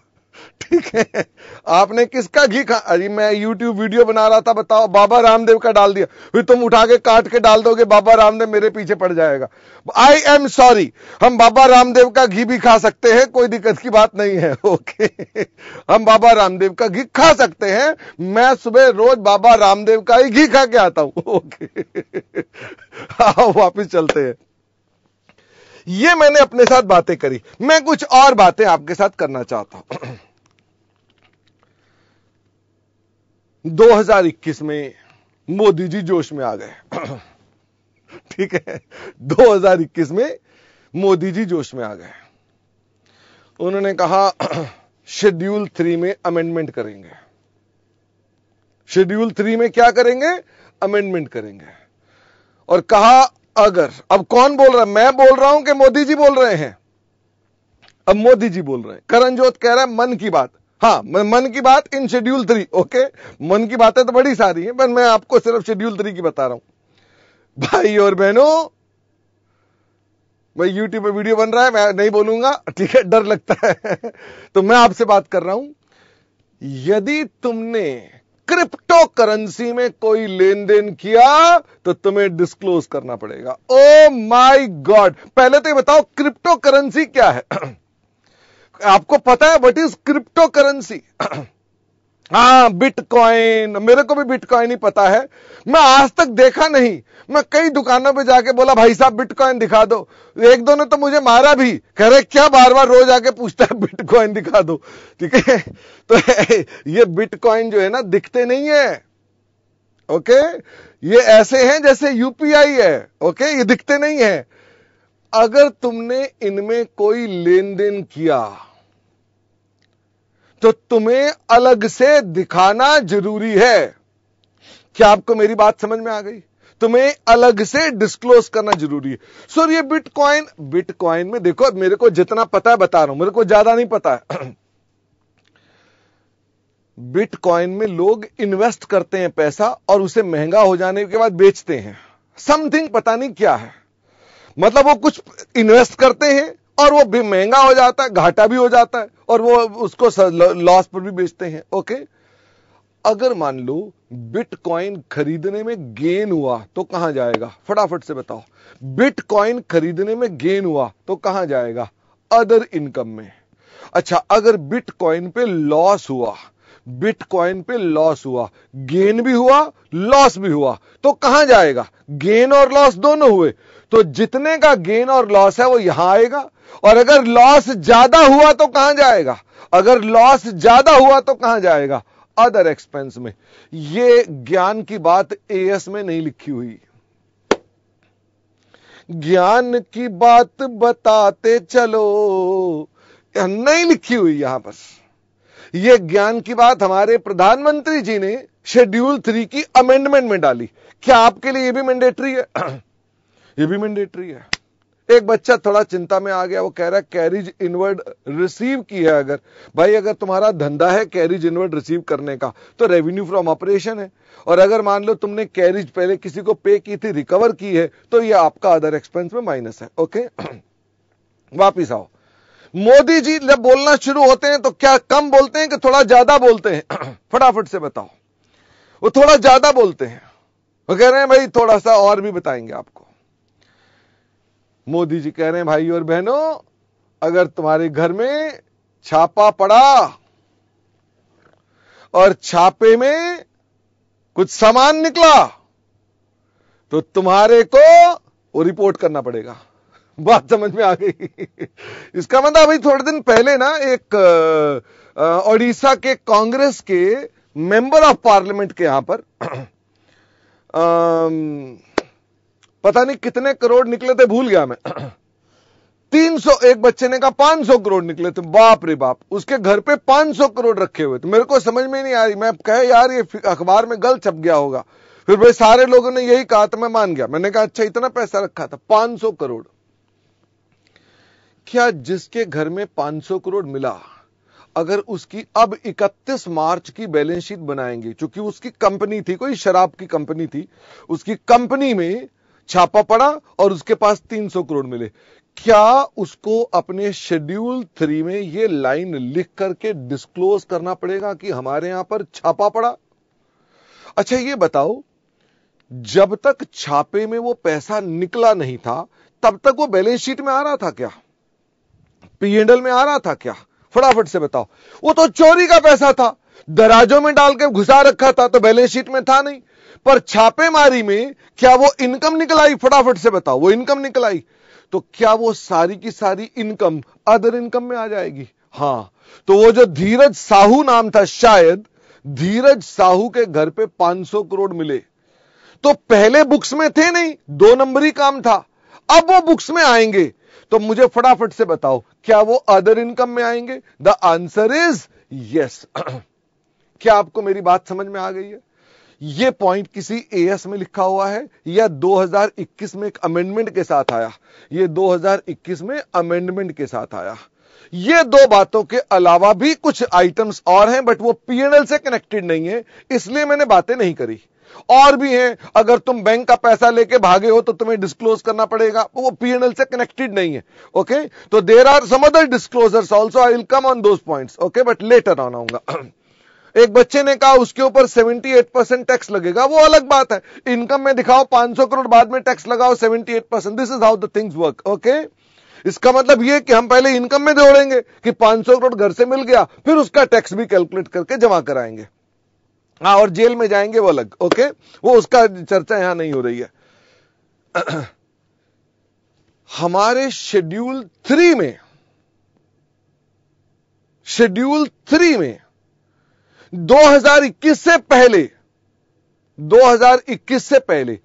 ठीक है, आपने किसका घी खा, अरे मैं YouTube वीडियो बना रहा था, बताओ, बाबा रामदेव का डाल दिया, फिर तुम उठा के काट के डाल दोगे, बाबा रामदेव मेरे पीछे पड़ जाएगा। आई एम सॉरी, हम बाबा रामदेव का घी भी खा सकते हैं, कोई दिक्कत की बात नहीं है। ओके, हम बाबा रामदेव का घी खा सकते हैं, मैं सुबह रोज बाबा रामदेव का ही घी खा के आता हूं। ओके, आओ वापिस चलते हैं। ये मैंने अपने साथ बातें करी, मैं कुछ और बातें आपके साथ करना चाहता हूं। 2021 में मोदी जी जोश में आ गए। ठीक है, 2021 में मोदी जी जोश में आ गए। उन्होंने कहा शेड्यूल 3 में अमेंडमेंट करेंगे। शेड्यूल 3 में क्या करेंगे? अमेंडमेंट करेंगे। और कहा अगर, अब कौन बोल रहा है, मैं बोल रहा हूं कि मोदी जी बोल रहे हैं? अब मोदी जी बोल रहे हैं। करण जोत कह रहा है मन की बात, हाँ मन की बात इन शेड्यूल 3। ओके, मन की बातें तो बड़ी सारी हैं, पर मैं आपको सिर्फ शेड्यूल 3 की बता रहा हूं। भाई और बहनों, मैं यूट्यूब पे वीडियो बन रहा है, मैं नहीं बोलूंगा, ठीक है, डर लगता है। तो मैं आपसे बात कर रहा हूं, यदि तुमने क्रिप्टो करेंसी में कोई लेन देन किया तो तुम्हें डिस्क्लोज करना पड़ेगा। ओ माय गॉड, पहले तो ये बताओ क्रिप्टो करेंसी क्या है? आपको पता है व्हाट इज क्रिप्टो करेंसी? हाँ, बिटकॉइन, मेरे को भी बिटकॉइन ही पता है, मैं आज तक देखा नहीं। मैं कई दुकानों पे जाके बोला भाई साहब बिटकॉइन दिखा दो, एक दो ने तो मुझे मारा भी, कह रहे क्या बार बार रोज आके पूछता है बिटकॉइन दिखा दो। ठीक है, तो ये बिटकॉइन जो है ना, दिखते नहीं है। ओके, ये ऐसे हैं जैसे यूपीआई है। ओके, ये दिखते नहीं है। अगर तुमने इनमें कोई लेन देन किया तो तुम्हें अलग से दिखाना जरूरी है। क्या आपको मेरी बात समझ में आ गई? तुम्हें अलग से डिस्क्लोज करना जरूरी है। सर ये बिटकॉइन में देखो, मेरे को जितना पता है बता रहा हूं, मेरे को ज्यादा नहीं पता है। बिटकॉइन में लोग इन्वेस्ट करते हैं पैसा और उसे महंगा हो जाने के बाद बेचते हैं। समथिंग पता नहीं क्या है, मतलब वो कुछ इन्वेस्ट करते हैं और वो भी महंगा हो जाता है, घाटा भी हो जाता है, और वो उसको लॉस पर भी बेचते हैं। ओके, अगर मान लो बिटकॉइन खरीदने में गेन हुआ तो कहां जाएगा? फटाफट से बताओ। बिटकॉइन खरीदने में गेन हुआ तो कहां जाएगा? अदर इनकम में। अच्छा, अगर बिटकॉइन पे लॉस हुआ, बिटकॉइन पे लॉस हुआ, गेन भी हुआ, लॉस भी हुआ, तो कहां जाएगा? गेन और लॉस दोनों हुए, तो जितने का गेन और लॉस है वो यहां आएगा। और अगर लॉस ज्यादा हुआ तो कहां जाएगा? अगर लॉस ज्यादा हुआ तो कहां जाएगा? अदर एक्सपेंस में। ये ज्ञान की बात एएस में नहीं लिखी हुई। ज्ञान की बात बताते चलो, नहीं लिखी हुई यहां पर। यह ज्ञान की बात हमारे प्रधानमंत्री जी ने शेड्यूल 3 की अमेंडमेंट में डाली। क्या आपके लिए यह भी मैंडेटरी है? यह भी मैंडेटरी है। एक बच्चा थोड़ा चिंता में आ गया, वो कह रहा है कैरिज इनवर्ड रिसीव की है। अगर भाई, अगर तुम्हारा धंधा है कैरिज इनवर्ड रिसीव करने का, तो रेवेन्यू फ्रॉम ऑपरेशन है। और अगर मान लो तुमने कैरिज पहले किसी को पे की थी, रिकवर की है, तो ये आपका अदर एक्सपेंस में माइनस है। ओके, वापिस आओ। मोदी जी जब बोलना शुरू होते हैं तो क्या कम बोलते हैं कि थोड़ा ज्यादा बोलते हैं? फटाफट से बताओ। वो थोड़ा ज्यादा बोलते हैं, वो कह रहे हैं भाई थोड़ा सा और भी बताएंगे आपको। मोदी जी कह रहे हैं भाई और बहनों, अगर तुम्हारे घर में छापा पड़ा और छापे में कुछ सामान निकला तो तुम्हारे को वो रिपोर्ट करना पड़ेगा। बात समझ में आ गई? इसका मतलब अभी थोड़े दिन पहले ना एक ओडिशा के कांग्रेस के मेंबर ऑफ पार्लियामेंट के यहां पर पता नहीं कितने करोड़ निकले थे, भूल गया मैं। 300, एक बच्चे ने कहा 500 करोड़ निकले थे। बाप रे बाप, उसके घर पे 500 करोड़ रखे हुए थे। मेरे को समझ में नहीं आ रही, मैं कहे यार ये अखबार में गलत छप गया होगा। फिर भाई सारे लोगों ने यही कहा तो मैं मान गया। मैंने कहा अच्छा इतना पैसा रखा था, 500 करोड़। क्या जिसके घर में 500 करोड़ मिला, अगर उसकी अब 31 मार्च की बैलेंस शीट बनाएंगे, क्योंकि उसकी कंपनी थी, कोई शराब की कंपनी थी, उसकी कंपनी में छापा पड़ा और उसके पास 300 करोड़ मिले, क्या उसको अपने शेड्यूल 3 में ये लाइन लिख करके डिस्क्लोज करना पड़ेगा कि हमारे यहां पर छापा पड़ा? अच्छा ये बताओ, जब तक छापे में वो पैसा निकला नहीं था तब तक वो बैलेंस शीट में आ रहा था क्या? P&L में आ रहा था क्या? फटाफट से बताओ। वो तो चोरी का पैसा था, दराजों में डाल के घुसा रखा था, तो बैलेंस शीट में था नहीं। पर छापेमारी में क्या वो इनकम निकल आई? फटाफट से बताओ, वो इनकम निकल आई तो क्या वो सारी की सारी इनकम अदर इनकम में आ जाएगी? हां। तो वो जो धीरज साहू नाम था, शायद धीरज साहू के घर पे 500 करोड़ मिले, तो पहले बुक्स में थे नहीं, 2 नंबरी काम था। अब वो बुक्स में आएंगे तो मुझे फटाफट से बताओ, क्या वो अदर इनकम में आएंगे? The answer is yes. क्या आपको मेरी बात समझ में आ गई है? ये पॉइंट किसी एएस में लिखा हुआ है या 2021 में एक अमेंडमेंट के साथ आया? ये 2021 में अमेंडमेंट के साथ आया। ये 2 बातों के अलावा भी कुछ आइटम्स और हैं, बट वो पीएनएल से कनेक्टेड नहीं है, इसलिए मैंने बातें नहीं करी। और भी हैं, अगर तुम बैंक का पैसा लेके भागे हो तो तुम्हें डिस्क्लोज करना पड़ेगा, वो पीएनएल से कनेक्टेड नहीं है। ओके, तो there are some other disclosures also, I will come on those points. Okay, but later on आऊंगा। एक बच्चे ने कहा उसके ऊपर 78% टैक्स लगेगा, वो अलग बात है। इनकम में दिखाओ 500 करोड़, बाद में टैक्स लगाओ 78%। This is how the things work. Okay, इसका मतलब यह कि हम पहले इनकम में दौड़ेंगे कि 500 करोड़ घर से मिल गया, फिर उसका टैक्स भी कैलकुलेट करके जमा कराएंगे। हाँ, और जेल में जाएंगे वो अलग। ओके, वो उसका चर्चा यहां नहीं हो रही है। हमारे शेड्यूल 3 में 2021 से पहले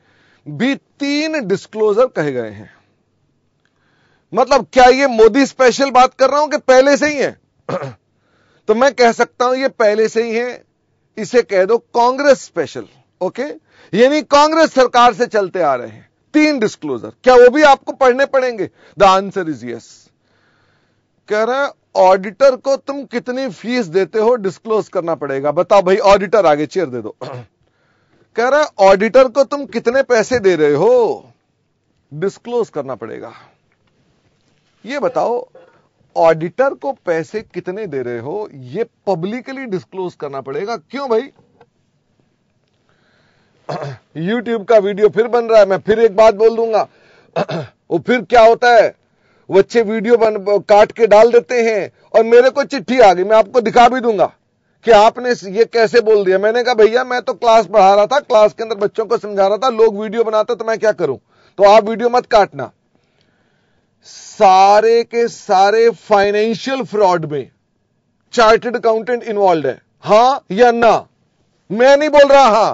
भी 3 डिस्क्लोजर कहे गए हैं। मतलब क्या ये मोदी स्पेशल बात कर रहा हूं कि पहले से ही है? तो मैं कह सकता हूं ये पहले से ही है, इसे कह दो कांग्रेस स्पेशल। ओके, यानी कांग्रेस सरकार से चलते आ रहे हैं 3 डिस्क्लोजर। क्या वो भी आपको पढ़ने पड़ेंगे? The answer is yes. कह रहा है ऑडिटर को तुम कितनी फीस देते हो डिस्क्लोज करना पड़ेगा। बताओ भाई, ऑडिटर आगे चेयर दे दो। कह रहा है ऑडिटर को तुम कितने पैसे दे रहे हो, डिस्क्लोज करना पड़ेगा। ये बताओ, ऑडिटर को पैसे कितने दे रहे हो, ये पब्लिकली डिस्क्लोज करना पड़ेगा। क्यों भाई? YouTube का वीडियो फिर बन रहा है, मैं फिर एक बात बोल दूंगा। वो फिर क्या होता है, बच्चे वीडियो काट के डाल देते हैं और मेरे को चिट्ठी आ गई, मैं आपको दिखा भी दूंगा कि आपने ये कैसे बोल दिया। मैंने कहा भैया मैं तो क्लास पढ़ा रहा था, क्लास के अंदर बच्चों को समझा रहा था, लोग वीडियो बनाते तो मैं क्या करूं? तो आप वीडियो मत काटना। सारे के सारे फाइनेंशियल फ्रॉड में चार्टर्ड अकाउंटेंट इन्वॉल्व है, हां या ना? मैं नहीं बोल रहा हां।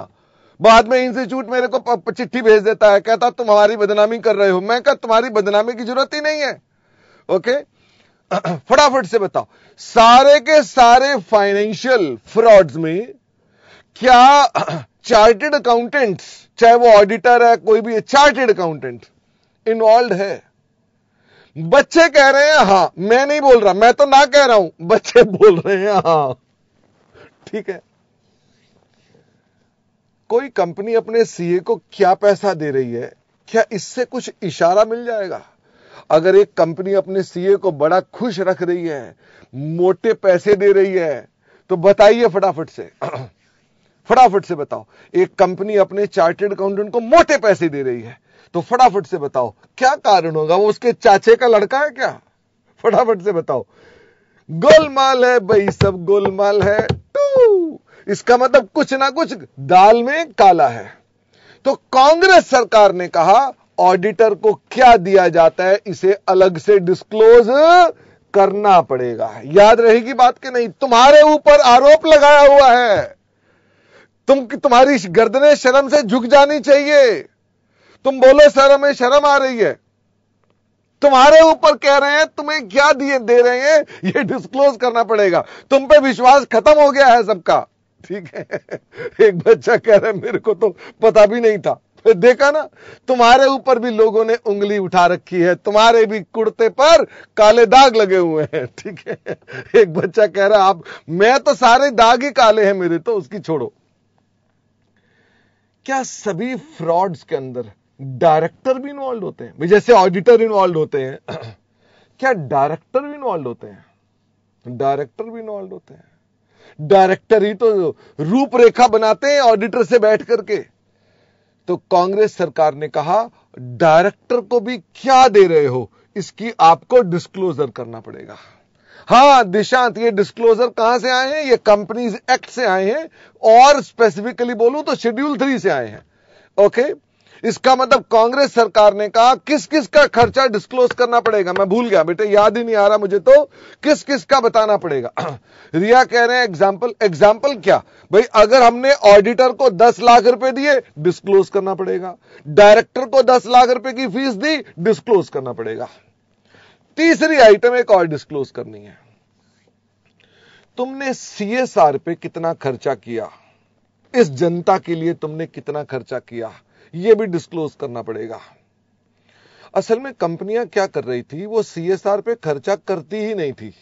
बाद में इंस्टीट्यूट मेरे को चिट्ठी भेज देता है, कहता तुम हमारी बदनामी कर रहे हो। मैं कहा तुम्हारी बदनामी की जरूरत ही नहीं है। ओके, फटाफट से बताओ, सारे के सारे फाइनेंशियल फ्रॉड्स में क्या चार्टर्ड अकाउंटेंट्स, चाहे वो ऑडिटर है कोई भी है, चार्टर्ड अकाउंटेंट इन्वॉल्व है? बच्चे कह रहे हैं हां, मैं नहीं बोल रहा, मैं तो ना कह रहा हूं, बच्चे बोल रहे हैं हां। ठीक है, कोई कंपनी अपने सीए को क्या पैसा दे रही है, क्या इससे कुछ इशारा मिल जाएगा? अगर एक कंपनी अपने सीए को बड़ा खुश रख रही है, मोटे पैसे दे रही है, तो बताइए फटाफट से। फटाफट से बताओ, एक कंपनी अपने चार्टर्ड अकाउंटेंट को मोटे पैसे दे रही है, तो फटाफट से बताओ क्या कारण होगा? वो उसके चाचे का लड़का है क्या? फटाफट से बताओ। गोलमाल है भाई, सब गोलमाल है। इसका मतलब कुछ ना कुछ दाल में काला है। तो कांग्रेस सरकार ने कहा ऑडिटर को क्या दिया जाता है इसे अलग से डिस्क्लोज करना पड़ेगा। याद रहेगी बात कि नहीं? तुम्हारे ऊपर आरोप लगाया हुआ है, तुम्हारी गर्दनें शर्म से झुक जानी चाहिए। तुम बोलो सर हमें शर्म आ रही है। तुम्हारे ऊपर कह रहे हैं, तुम्हें क्या दे रहे हैं, ये डिस्क्लोज करना पड़ेगा। तुम पे विश्वास खत्म हो गया है सबका। ठीक है, एक बच्चा कह रहा है मेरे को तो पता भी नहीं था। फिर देखा ना, तुम्हारे ऊपर भी लोगों ने उंगली उठा रखी है, तुम्हारे भी कुर्ते पर काले दाग लगे हुए हैं। ठीक है, एक बच्चा कह रहा आप, मैं तो सारे दाग ही काले हैं मेरे, तो उसकी छोड़ो। क्या सभी फ्रॉड्स के अंदर डायरेक्टर भी इन्वॉल्व होते हैं? भाई जैसे ऑडिटर इन्वॉल्व होते हैं, क्या डायरेक्टर भी इन्वॉल्व होते हैं? डायरेक्टर भी इन्वॉल्व होते हैं। डायरेक्टर ही तो रूपरेखा बनाते हैं ऑडिटर से बैठ करके। तो कांग्रेस सरकार ने कहा डायरेक्टर को भी क्या दे रहे हो, इसकी आपको डिस्क्लोजर करना पड़ेगा। हां दिशांत, ये डिस्क्लोजर कहां से आए हैं? ये कंपनीज एक्ट से आए हैं, और स्पेसिफिकली बोलूं तो शेड्यूल 3 से आए हैं। ओके, इसका मतलब कांग्रेस सरकार ने कहा किस किस का खर्चा डिस्क्लोज करना पड़ेगा। मैं भूल गया बेटे, याद ही नहीं आ रहा मुझे, तो किस किस का बताना पड़ेगा। रिया कह रहे हैं एग्जाम्पल क्या भाई? अगर हमने ऑडिटर को 10 लाख रुपए दिए, डिस्क्लोज करना पड़ेगा। डायरेक्टर को 10 लाख रुपए की फीस दी, डिस्क्लोज करना पड़ेगा। तीसरी आइटम एक और डिस्क्लोज करनी है, तुमने CSR पे कितना खर्चा किया, इस जनता के लिए तुमने कितना खर्चा किया, यह भी डिस्क्लोज करना पड़ेगा। असल में कंपनियां क्या कर रही थी, वो CSR पे खर्चा करती ही नहीं थी,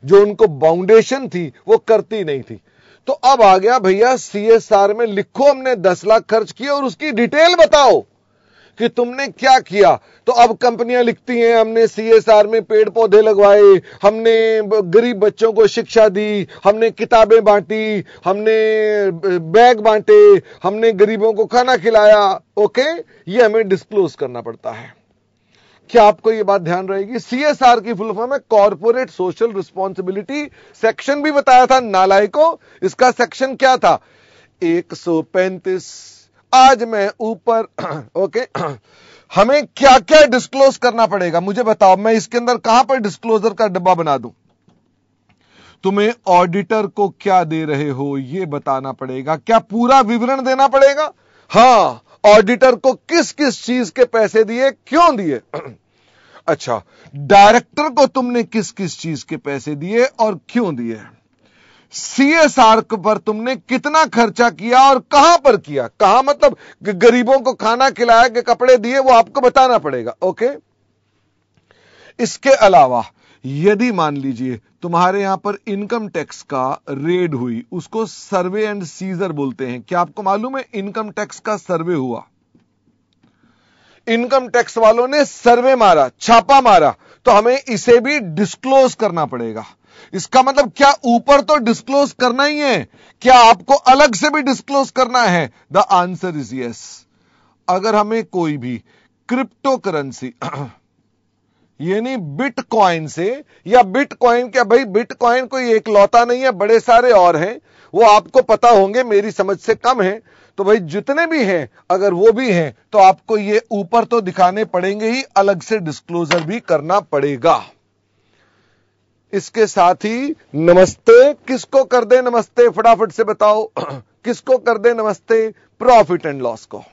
जो उनको बाउंडेशन थी वो करती नहीं थी। तो अब आ गया भैया CSR में लिखो हमने 10 लाख खर्च किए और उसकी डिटेल बताओ कि तुमने क्या किया। तो अब कंपनियां लिखती हैं हमने CSR में पेड़ पौधे लगवाए, हमने गरीब बच्चों को शिक्षा दी, हमने किताबें बांटी, हमने बैग बांटे, हमने गरीबों को खाना खिलाया। ओके, ये हमें डिस्क्लोज करना पड़ता है। क्या आपको ये बात ध्यान रहेगी? CSR की फुल फॉर्म है कॉर्पोरेट सोशल रिस्पॉन्सिबिलिटी। सेक्शन भी बताया था नालायकों, इसका सेक्शन क्या था? 135। आज मैं ऊपर ओके, हमें क्या क्या डिस्क्लोज करना पड़ेगा मुझे बताओ, मैं इसके अंदर कहां पर डिस्क्लोजर का डब्बा बना दूं? तुम्हें ऑडिटर को क्या दे रहे हो यह बताना पड़ेगा। क्या पूरा विवरण देना पड़ेगा? हां, ऑडिटर को किस किस चीज के पैसे दिए, क्यों दिए। अच्छा, डायरेक्टर को तुमने किस किस चीज के पैसे दिए और क्यों दिए। CSR पर तुमने कितना खर्चा किया और कहां पर किया। कहां मतलब गरीबों को खाना खिलाया कि कपड़े दिए, वो आपको बताना पड़ेगा। ओके, इसके अलावा यदि मान लीजिए तुम्हारे यहां पर इनकम टैक्स का रेड हुई, उसको सर्वे एंड सीजर बोलते हैं। क्या आपको मालूम है इनकम टैक्स का सर्वे हुआ? इनकम टैक्स वालों ने सर्वे मारा, छापा मारा, तो हमें इसे भी डिस्क्लोज करना पड़ेगा। इसका मतलब क्या ऊपर तो डिस्क्लोज करना ही है, क्या आपको अलग से भी डिस्क्लोज करना है? The answer is yes. अगर हमें कोई भी क्रिप्टो करेंसी यानी बिटकॉइन से, या बिटकॉइन क्या भाई, बिटकॉइन कोई एक लौता नहीं है, बड़े सारे और हैं, वो आपको पता होंगे, मेरी समझ से कम है। तो भाई जितने भी हैं, अगर वो भी हैं तो आपको ये ऊपर तो दिखाने पड़ेंगे ही, अलग से डिस्क्लोजर भी करना पड़ेगा। इसके साथ ही नमस्ते किसको कर दे? नमस्ते फटाफट से बताओ, किसको कर दे नमस्ते? प्रॉफिट एंड लॉस को।